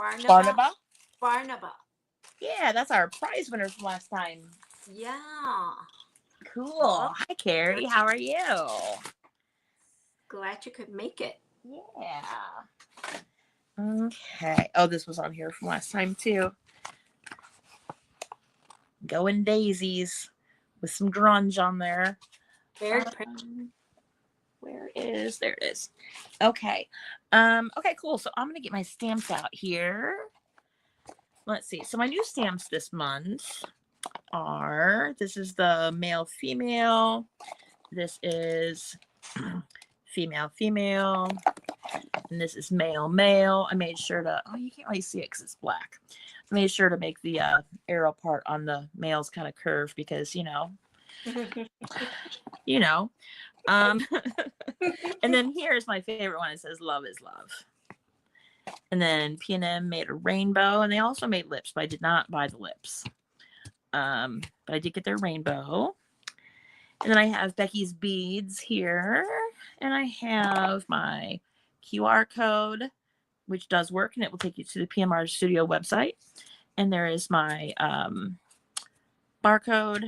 Barnaba. Yeah, that's our prize winner from last time. Yeah. Cool. Well, hi, Carrie. How are you? Glad you could make it. Yeah. Okay. Oh, this was on here from last time, too. Going daisies with some grunge on there. Very pretty. There it is. Okay. Okay, cool. So I'm going to get my stamps out here. Let's see. So my new stamps this month are, this is the male, female. This is female, female. And this is male, male. I made sure to, oh, you can't really see it because it's black. I made sure to make the arrow part on the males kind of curve because, you know. And then here's my favorite one. It says love is love. And then P&M made a rainbow, and they also made lips, but I did not buy the lips. But I did get their rainbow. And then I have Becky's beads here, and I have my QR code, which does work, and it will take you to the PMR Studio website. And there is my barcode.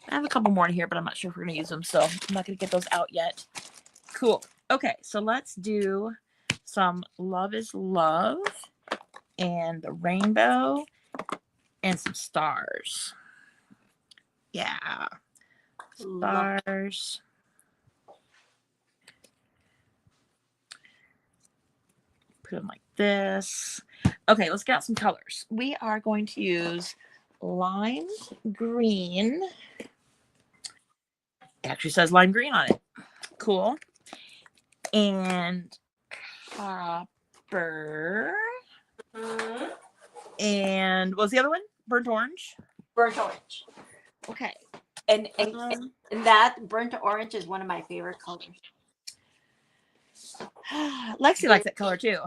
I have a couple more in here, but I'm not sure if we're going to use them, so I'm not going to get those out yet. Cool. Okay, so let's do some love is love and the rainbow and some stars. Yeah. Stars. Put them like this. Okay, let's get out some colors. We are going to use lime green. It actually says lime green on it. Cool. And copper. Mm-hmm. And what was the other one? Burnt orange? Burnt orange. Okay. And that burnt orange is one of my favorite colors. Lexi likes that color too.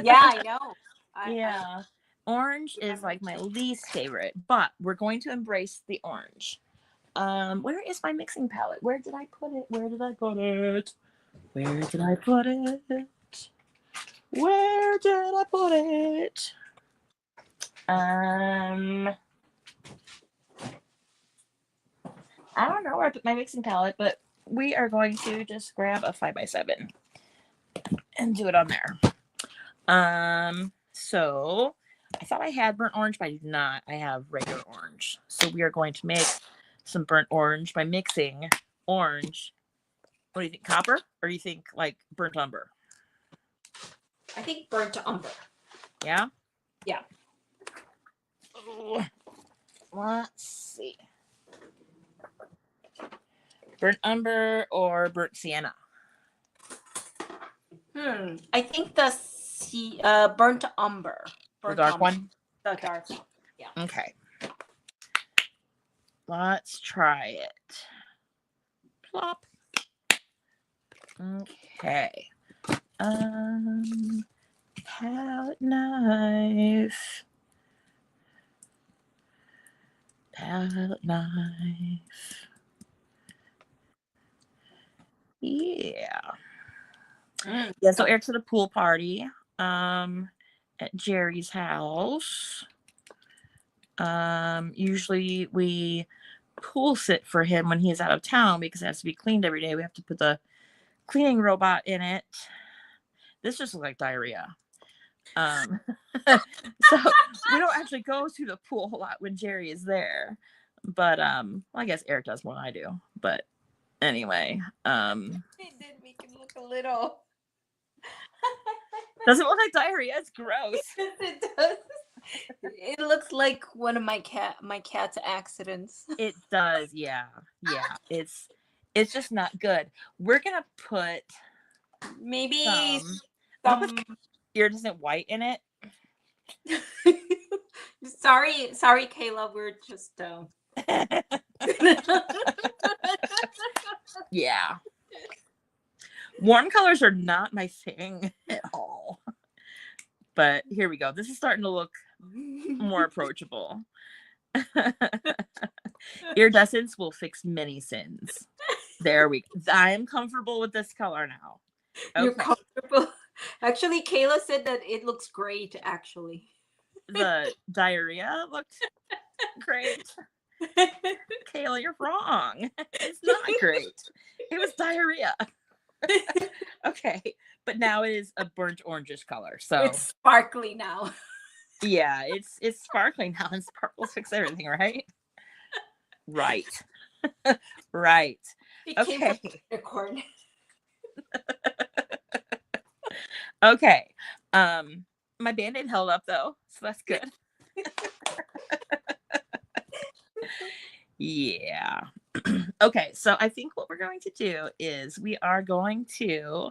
Yeah, I know. Yeah. Orange is like my least favorite, but we're going to embrace the orange. Where is my mixing palette? Where did I put it? Where did I put it? Where did I put it? Where did I put it? I don't know where I put my mixing palette, but we are going to just grab a 5x7 and do it on there. So I thought I had burnt orange, but I do not. I have regular orange. So we are going to make some burnt orange by mixing orange. What do you think, copper? Or do you think like burnt umber? I think burnt umber. Yeah? Yeah. Ooh. Let's see. Burnt umber or burnt sienna? I think the burnt umber. The dark one? The dark one. Yeah. Okay. Let's try it. Plop. Okay. Palette knife. Palette knife. Yeah. Yeah, so Eric's at a pool party at Jerry's house. Usually we pool sit for him when he's out of town because it has to be cleaned every day. We have to put the cleaning robot in it. This just looks like diarrhea. So we don't actually go to the pool a lot when Jerry is there. But well, I guess Eric does more than I do. But anyway, It did make it look a little. Doesn't look like diarrhea. It's gross. Yes, it does. It looks like one of my cat's accidents. It does, yeah. It's just not good. We're gonna put Maybe I'll put iridescent white in it. sorry, Kayla. We're just Yeah. Warm colors are not my thing at all. But here we go. This is starting to look more approachable. Iridescence will fix many sins. There we go. I am comfortable with this color now. Okay. You're comfortable. Actually, Kayla said that it looks great, actually. The diarrhea looked great. Kayla, you're wrong. It's not great. It was diarrhea. Okay, but now it is a burnt orangish color. So it's sparkly now. Yeah, it's sparkling now, and sparkles fix everything, right? Right. Right. Okay. Unicorn. Okay. My Band-Aid held up though, so that's good. Yeah. Okay, so I think what we're going to do is we are going to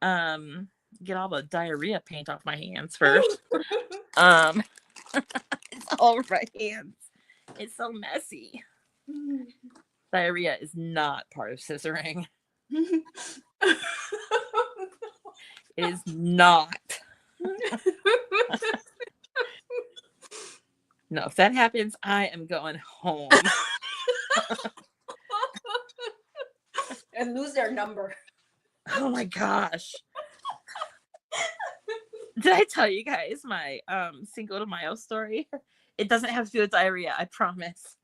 get all the diarrhea paint off my hands first. It's all over my hands. It's so messy. Diarrhea is not part of scissoring. It is not. No, if that happens, I am going home. And lose their number. Oh my gosh. Did I tell you guys my Cinco de Mayo story? It doesn't have to do with diarrhea, I promise.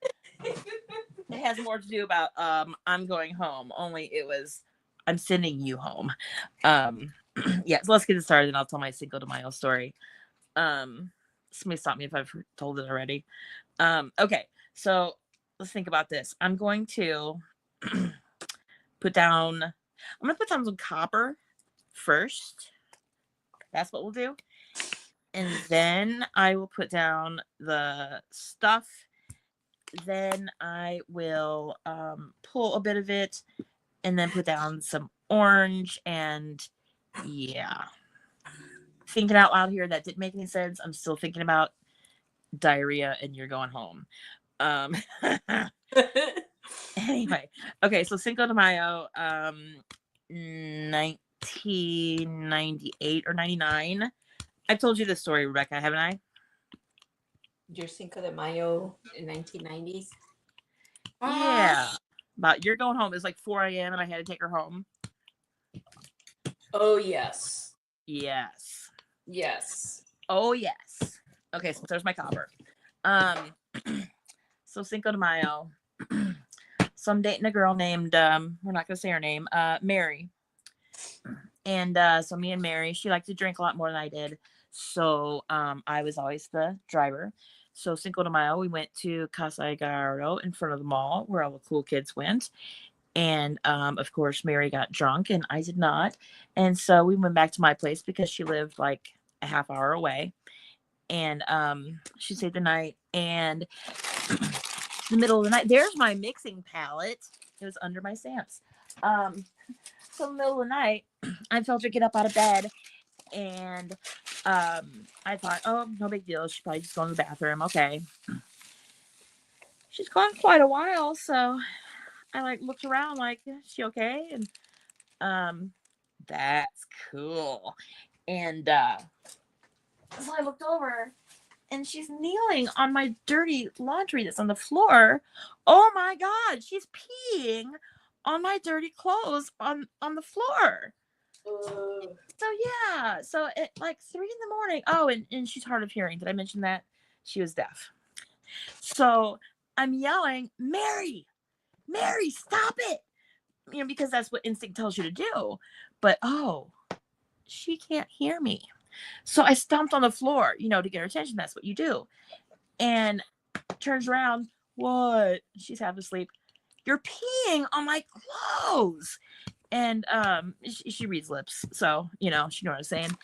It has more to do about I'm going home. Only it was I'm sending you home. Yeah, so let's get it started and I'll tell my Cinco de Mayo story. Somebody stop me if I've told it already. Okay, so let's think about this. I'm going to put down some copper first. That's what we'll do. And then I will put down the stuff. Then I will pull a bit of it and then put down some orange. And yeah, thinking out loud here, that didn't make any sense. I'm still thinking about diarrhea and you're going home. Anyway, okay, so Cinco de Mayo, 1998 or 99. I've told you this story, Rebecca, haven't I? Your Cinco de Mayo in 1990s. Yeah. But you're going home. It's like 4 a.m. and I had to take her home. Oh, yes. Yes. Yes. Oh, yes. Okay, so there's my copper. So Cinco de Mayo. So I'm dating a girl named, we're not going to say her name, Mary. And so me and Mary, she liked to drink a lot more than I did. So I was always the driver. So Cinco de Mayo, we went to Casa Aguero in front of the mall where all the cool kids went. And of course, Mary got drunk and I did not. And so we went back to my place because she lived like a half hour away. And she stayed the night. And the middle of the night, there's my mixing palette. It was under my stamps. So in the middle of the night, I felt her get up out of bed. And I thought, oh, no big deal. She's probably just going to the bathroom. Okay. She's gone quite a while. So I like looked around like, is she okay? And that's cool. And so I looked over and she's kneeling on my dirty laundry that's on the floor. Oh my God, she's peeing on my dirty clothes on the floor. So yeah, so at like 3 a.m. Oh, and she's hard of hearing. Did I mention that? She was deaf. So I'm yelling, Mary, stop it. You know, because that's what instinct tells you to do. But oh, she can't hear me. So I stomped on the floor, you know, to get her attention. That's what you do. And turns around. What? She's half asleep. You're peeing on my clothes. And she reads lips, so you know she knows what I'm saying.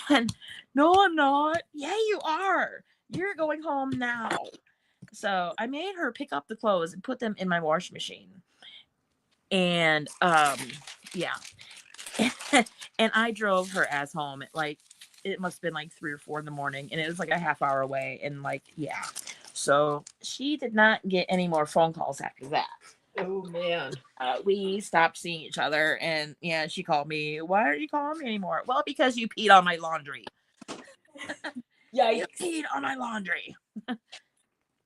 And no, I'm not. Yeah, you are. You're going home now. So I made her pick up the clothes and put them in my washing machine. And yeah. And I drove her ass home at like, it must have been like 3 or 4 in the morning, and it was like a half hour away. And like, yeah, so she did not get any more phone calls after that. Oh man. We stopped seeing each other, and yeah, she called me. Why aren't you calling me anymore? Well, because you peed on my laundry. Yeah, you peed on my laundry.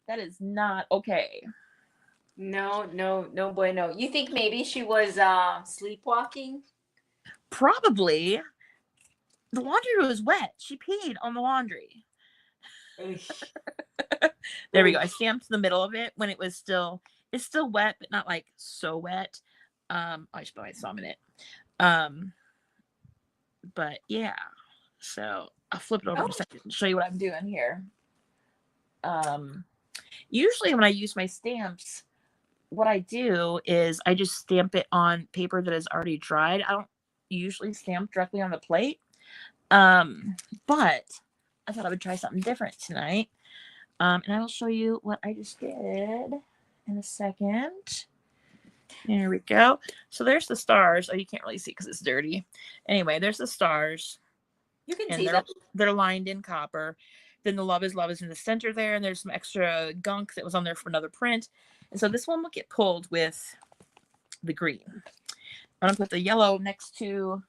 That is not okay. No, bueno. You think maybe she was sleepwalking? Probably. The laundry was wet. She peed on the laundry. There we go. I stamped the middle of it when it was still, it's still wet, but not like so wet. I should put my thumb in it. But yeah. So I'll flip it over in a second and show you what I'm doing here. Usually when I use my stamps, what I do is I just stamp it on paper that is already dried. I don't usually stamp directly on the plate. But I thought I would try something different tonight. And I will show you what I just did in a second. There we go. So there's the stars. Oh, you can't really see because it's dirty. Anyway, there's the stars. You can and see them. They're lined in copper. Then the love is in the center there, and there's some extra gunk that was on there from another print. And so this one will get pulled with the green. I'm gonna put the yellow next to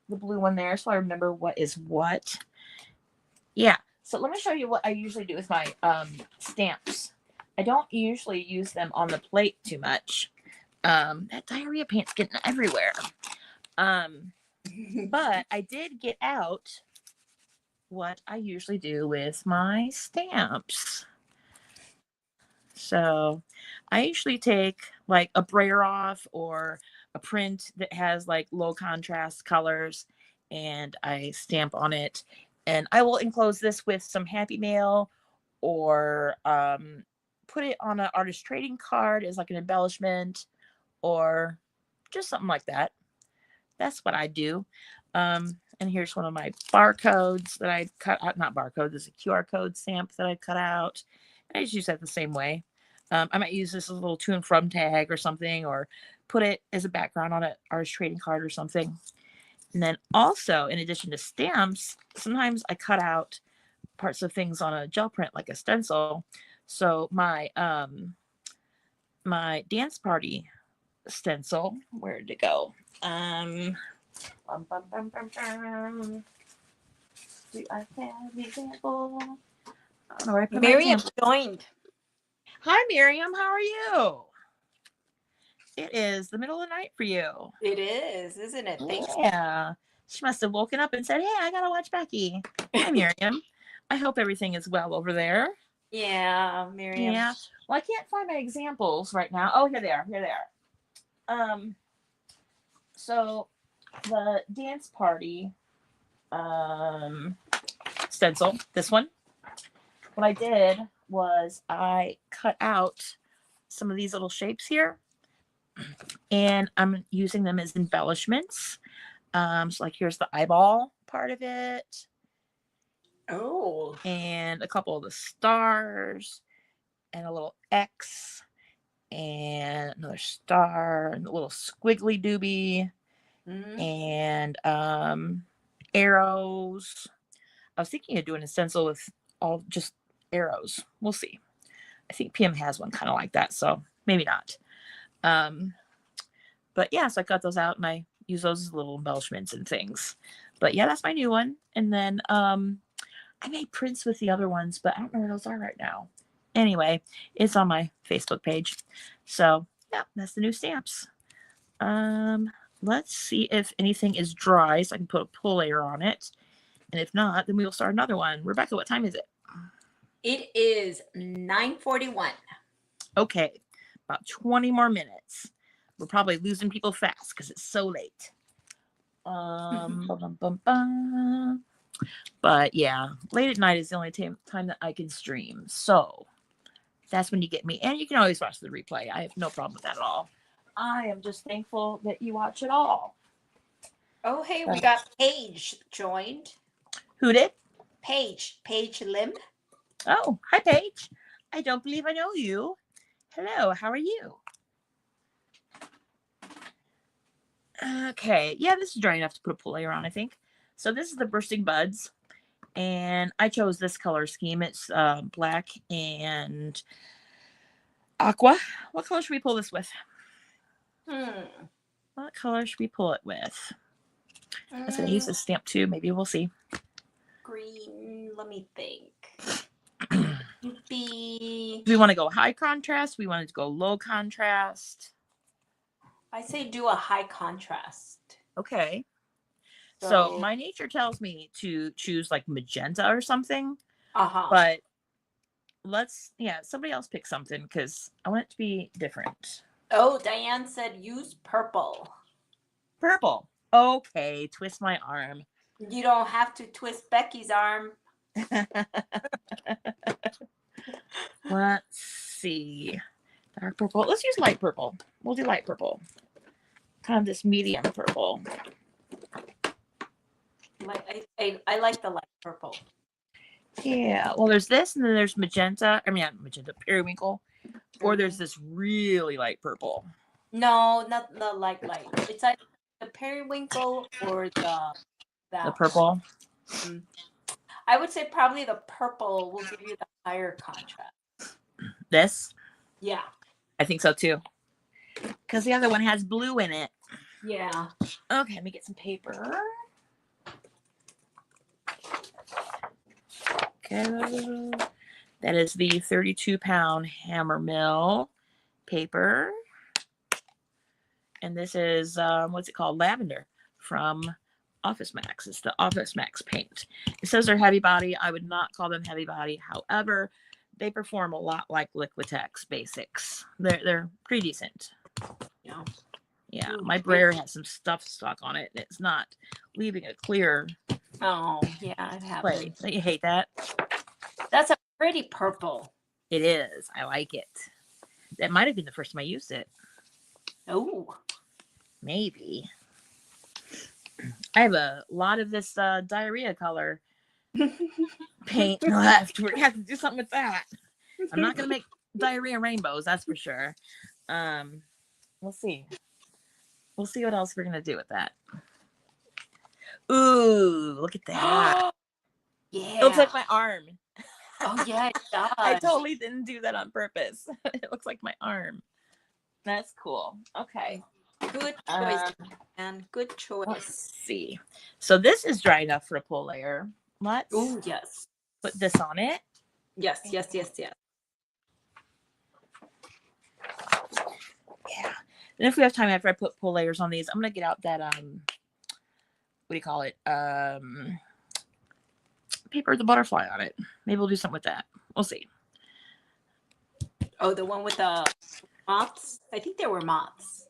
the blue one there, so I remember what is what. Yeah. So let me show you what I usually do with my stamps. I don't usually use them on the plate too much. That diarrhea paint's getting everywhere. But I did get out what I usually do with my stamps. So I usually take like a brayer off or a print that has like low contrast colors, and I stamp on it. And I will enclose this with some Happy Mail, or put it on an artist trading card as like an embellishment, or just something like that. That's what I do. And here's one of my barcodes that I cut out. Not barcode, this is a QR code stamp that I cut out. I just use that the same way. I might use this as a little to and from tag or something, or put it as a background on an artist trading card or something. And then also, in addition to stamps, sometimes I cut out parts of things on a gel print, like a stencil. So my my dance party stencil, where did it go? Do I have the example? I don't know where I put Miriam my joined. Hi, Miriam. How are you? It is the middle of the night for you. It is, isn't it? Thanks. Yeah. She must have woken up and said, hey, I got to watch Becky. Hi, Miriam. I hope everything is well over there. Yeah, Miriam. Yeah. Well, I can't find my examples right now. Oh, here they are. Here they are. So the dance party stencil, this one, what I did was I cut out some of these little shapes here, and I'm using them as embellishments. So like here's the eyeball part of it. Oh. And a couple of the stars and a little X and another star and a little squiggly doobie and arrows. I was thinking of doing a stencil with all just arrows. We'll see. I think PM has one kind of like that, so maybe not. But yeah, so I cut those out and I use those as little embellishments and things. But yeah, that's my new one. And then I made prints with the other ones, but I don't know where those are right now. Anyway, it's on my Facebook page. So yeah, that's the new stamps. Let's see if anything is dry so I can put a pull layer on it. And if not, then we will start another one. Rebecca, what time is it? It is 9:41. Okay, about 20 more minutes. We're probably losing people fast because it's so late. But yeah, late at night is the only time that I can stream. So that's when you get me. And you can always watch the replay. I have no problem with that at all. I am just thankful that you watch it all. Oh, hey, we got Paige joined. Who did? Paige Lim. Oh, hi, Paige. I don't believe I know you. Hello, how are you? Okay, yeah, this is dry enough to put a pull layer on, I think. So this is the Bursting Buds, and I chose this color scheme. It's black and aqua. What color should we pull this with? What color should we pull it with? I was going to use this stamp too. Maybe we'll see. Green. Let me think. Do we want to go high contrast? We want to go low contrast? I say do a high contrast. Okay. So my nature tells me to choose like magenta or something. But somebody else pick something because I want it to be different. Oh, Diane said use purple. Purple. Okay, twist my arm. You don't have to twist Becky's arm. Let's see. Dark purple. Let's use light purple. We'll do light purple. Kind of this medium purple. I like the light purple. Yeah. Well, there's this, and then there's magenta. I mean, not magenta, periwinkle. Or there's this really light purple. No, not the light. It's like the periwinkle or the purple. I would say probably the purple will give you the higher contrast. This? Yeah. I think so too. Because the other one has blue in it. Yeah. Okay, let me get some paper. Okay. That is the 32-pound Hammer Mill paper. And this is, what's it called? Lavender from Office Max. It's the Office Max paint. It says they're heavy body. I would not call them heavy body. However, they perform a lot like Liquitex Basics. They're pretty decent. Yeah. Yeah, my brayer has some stuff stuck on it. And it's not leaving a clear. Oh, yeah, it happens. Don't you hate that? That's a pretty purple. It is. I like it. That might have been the first time I used it. Oh. Maybe. I have a lot of this diarrhea color paint left. We're going to have to do something with that. I'm not going to make diarrhea rainbows, that's for sure. We'll see. We'll see what else we're going to do with that. Ooh, look at that. Yeah. It looks like my arm. Oh, yeah, it does. I totally didn't do that on purpose. It looks like my arm. That's cool. Okay. Good choice, man. Good choice. Let's see. So this is dry enough for a pull layer. Let's yes. put this on it. Yes. Yeah. And if we have time after I put pull layers on these, I'm gonna get out that what do you call it? Paper with the butterfly on it. Maybe we'll do something with that. We'll see. Oh, the one with the moths? I think they were moths.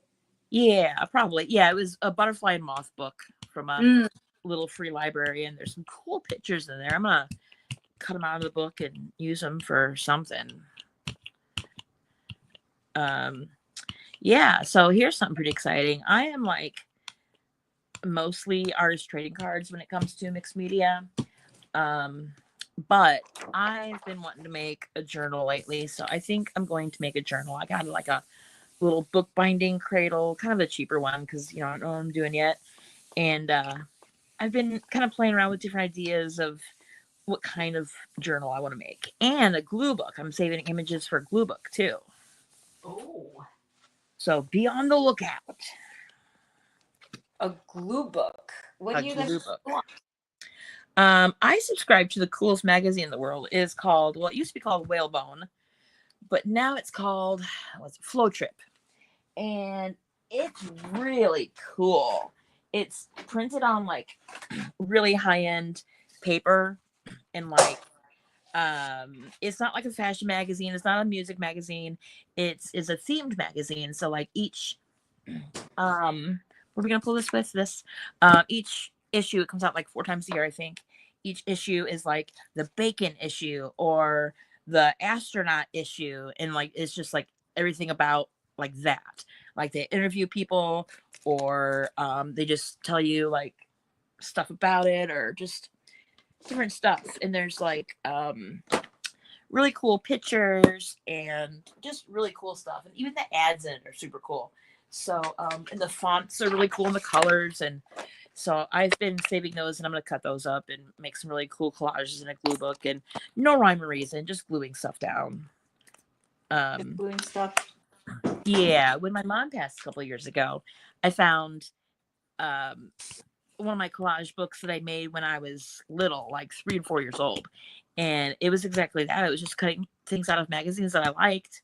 Yeah, probably. Yeah, it was a butterfly and moth book from a Mm. little free library, and there's some cool pictures in there. I'm gonna cut them out of the book and use them for something. Yeah, so here's something pretty exciting. I am like mostly artist trading cards when it comes to mixed media. But I've been wanting to make a journal lately, so I think I'm going to make a journal. I got like a little bookbinding cradle, kind of a cheaper one because I don't know what I'm doing yet. And I've been kind of playing around with different ideas of what kind of journal I want to make. And a glue book. I'm saving images for a glue book too. Oh, So be on the lookout. a glue book. What A do you glue guys book. want? I subscribe to the coolest magazine in the world. It is called, well, it used to be called Whalebone, but now it's called, what's it, Flow Trip. And it's really cool. It's printed on like really high-end paper, and like it's not like a fashion magazine, it's not a music magazine, it's a themed magazine. So like each what are we gonna pull this with this each issue, it comes out like 4 times a year, I think. Each issue is like the bacon issue or the astronaut issue, and like it's just like everything about like that. Like they interview people, or they just tell you like stuff about it, or just different stuff. And there's like really cool pictures and just really cool stuff. And even the ads in it are super cool. So, and the fonts are really cool, and the colors. And so I've been saving those, and I'm going to cut those up and make some really cool collages in a glue book, and no rhyme or reason, just gluing stuff down. Gluing stuff. Yeah, when my mom passed a couple of years ago, I found one of my collage books that I made when I was little, like 3 and 4 years old. And it was exactly that. It was just cutting things out of magazines that I liked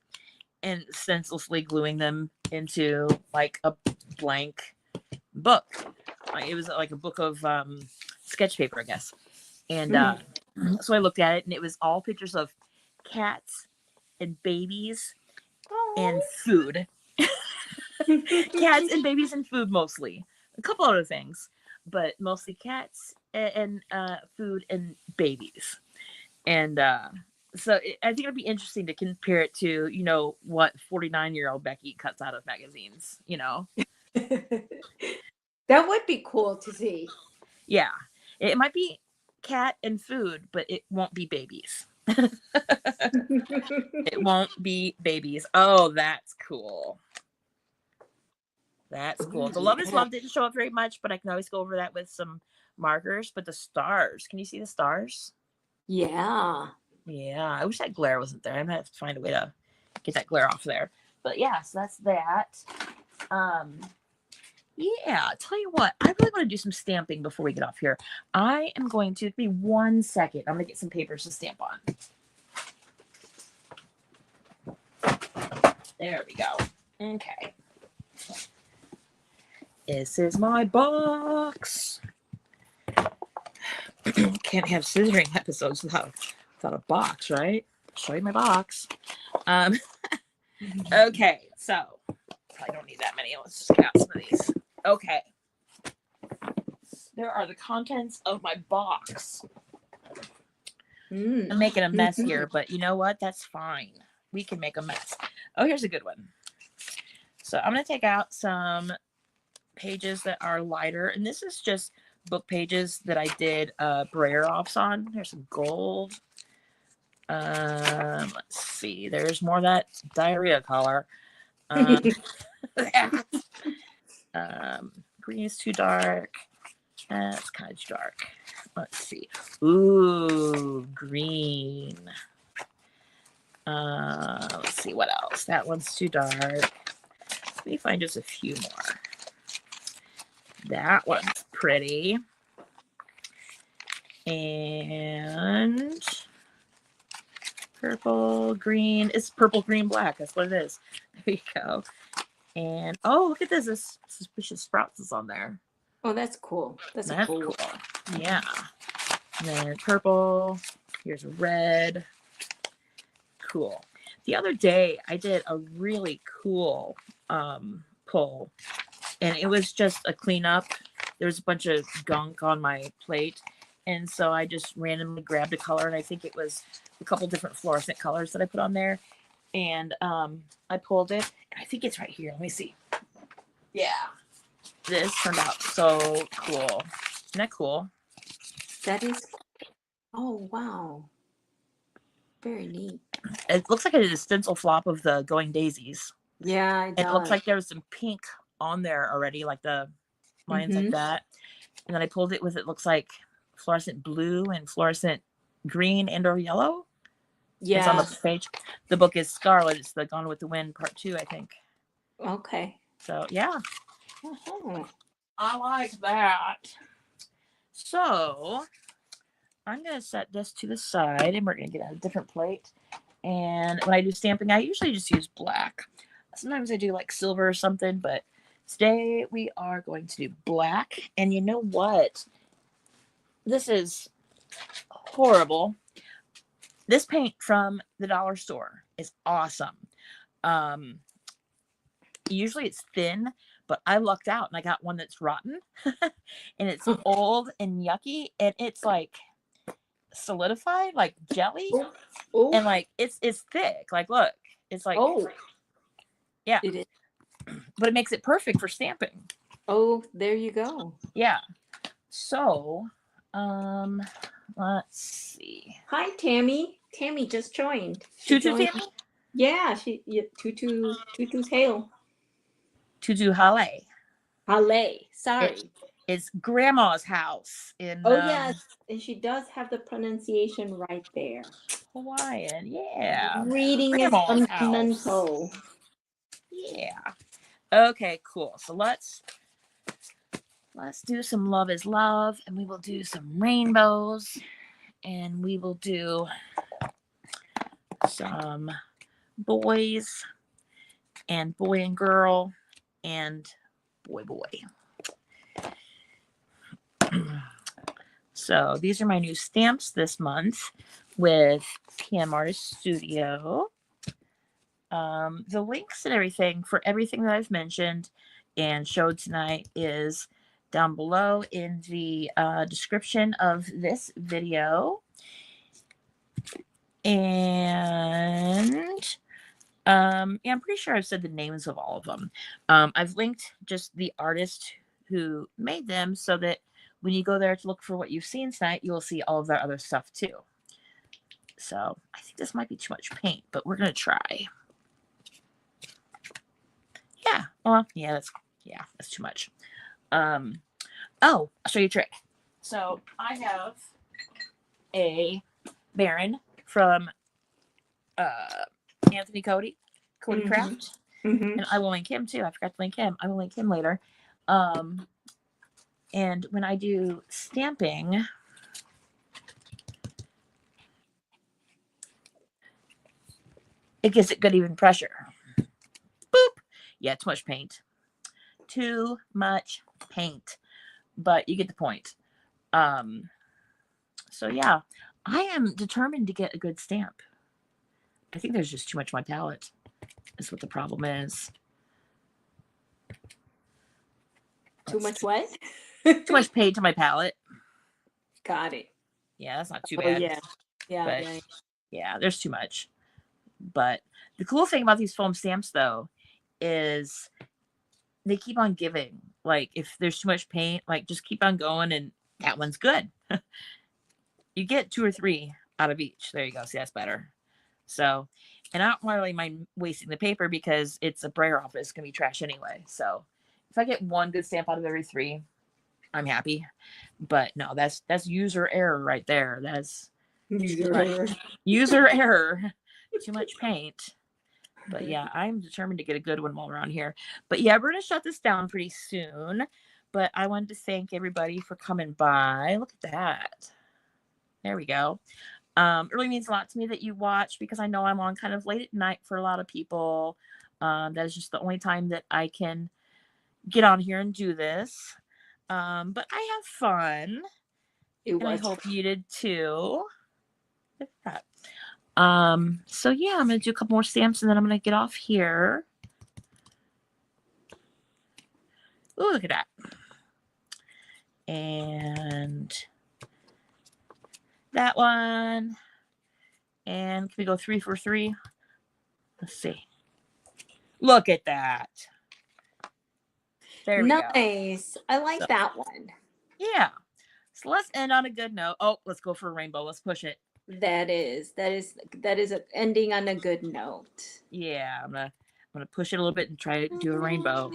and senselessly gluing them into like a blank book. Like, it was like a book of sketch paper, I guess. And so I looked at it, and it was all pictures of cats and babies and food. Cats and babies and food mostly. A couple other things, but mostly cats and food and babies. And so I think it'd be interesting to compare it to, what 49-year-old Becky cuts out of magazines. That would be cool to see. Yeah. It might be cat and food, but it won't be babies. It won't be babies. Oh, that's cool. That's cool. The Love is Love didn't show up very much, but I can always go over that with some markers. But the stars, can you see the stars? Yeah. Yeah, I wish that glare wasn't there. I might have to find a way to get that glare off there. But yeah, so that's that. Yeah, tell you what, I really want to do some stamping before we get off here. I am going to, give me 1 second. I'm going to get some papers to stamp on. There we go. Okay. This is my box. Can't have scissoring episodes without a box, right? Show you my box. Okay, so I don't need that many. Let's just get out some of these. Okay. There are the contents of my box. I'm making a mess here, but you know what? That's fine. We can make a mess. Oh, here's a good one. So I'm going to take out some pages that are lighter, and this is just book pages that I did brayer offs on. Here's some gold. Let's see. There's more of that diarrhea color. Green is too dark. That's kind of dark. Let's see. Ooh, green. Let's see what else. That one's too dark. Let me find just a few more. That one's pretty. And purple, green. It's purple, green, black. That's what it is. There you go. And oh, look at this. This suspicious sprouts is on there. Oh, that's cool. That's cool. Yeah. And then purple. Here's red. Cool. The other day, I did a really cool pull, and it was just a cleanup. There was a bunch of gunk on my plate, and so I just randomly grabbed a color, and I think it was a couple different fluorescent colors that I put on there, and I pulled it, and I think it's right here. Let me see. Yeah, this turned out so cool. Isn't that cool? That is. Oh wow. Very neat. It looks like I did a stencil flop of the Going Daisies. Yeah, it And does. it looks like there was some pink on there already, like the lines like that. And then I pulled it with, it looks like fluorescent blue and fluorescent green and or yellow. Yeah. It's on the page. The book is Scarlet. It's the Gone with the Wind part 2, I think. Okay. So yeah. Uh-huh. I like that. So I'm going to set this to the side, and we're going to get a different plate. And when I do stamping, I usually just use black. Sometimes I do like silver or something, but today we are going to do black. And you know what? This is horrible. This paint from the dollar store is awesome. Usually it's thin, but I lucked out and I got one that's rotten. And it's old and yucky, and it's like solidified like jelly. Oh. And like it's thick. Like look, it's like yeah. It is. But it makes it perfect for stamping. Oh, there you go. Yeah. So let's see. Hi, Tammy. Tammy just joined. Tutu Tammy? Yeah, Tutu's hail. Tutu Hale. Hale. Sorry. It's grandma's house in yes, and she does have the pronunciation right there. Hawaiian. Yeah. Reading grandma's is fundamental. House. Yeah. Okay, cool. So let's do some Love is Love, and we will do some rainbows, and we will do some boys and boy and girl and boy. So these are my new stamps this month with PM Artist Studio. The links and everything for everything that I've mentioned and showed tonight is down below in the description of this video. And yeah, I'm pretty sure I've said the names of all of them. I've linked just the artist who made them so that when you go there to look for what you've seen tonight, you'll see all of their other stuff too. So I think this might be too much paint, but we're going to try. Yeah. Well, yeah, that's too much. Oh, I'll show you a trick. So I have a Baron from Anthony Cody Craft. And I will link him too. I forgot to link him. I will link him later. And when I do stamping, it gives it good even pressure. Boop. Yeah, too much paint. Too much paint. But you get the point. So yeah, I am determined to get a good stamp. I think there's just too much on my palette. Is what the problem is. Too much what? Too much paint to my palette. Got it. Yeah, that's not too bad. Yeah, there's too much. But the cool thing about these foam stamps, though, is they keep on giving. Like, if there's too much paint, like, just keep on going, and that one's good. You get 2 or 3 out of each. There you go. See, that's better. So, and I don't really mind wasting the paper because it's a brayer office. It's going to be trash anyway. So, if I get 1 good stamp out of every 3, I'm happy. But no, that's user error right there. That's user error. Too much paint. But yeah, I'm determined to get a good one while we're on here. But yeah, we're going to shut this down pretty soon. But I wanted to thank everybody for coming by. Look at that. There we go. It really means a lot to me that you watch because I know I'm on kind of late at night for a lot of people. That is just the only time that I can get on here and do this. But I have fun. And I hope you did too. Look at that. So yeah, I'm going to do a couple more stamps and then I'm going to get off here. Ooh, look at that. And that one. And can we go 3 for 3? Let's see. Look at that. There we go. Nice. I like So, that one. yeah. So let's end on a good note. Oh, let's go for a rainbow. Let's push it. That is ending on a good note. Yeah, I'm gonna push it a little bit and try to do a rainbow.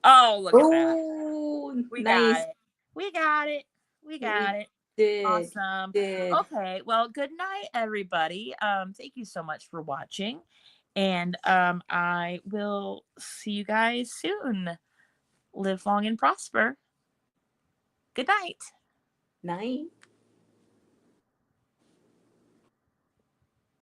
Oh, look at that. Oh, We nice. got it. We got it. We got it. Did. Awesome. Did. Okay. Well, good night, everybody. Thank you so much for watching. And I will see you guys soon. Live long and prosper. Good night. Night.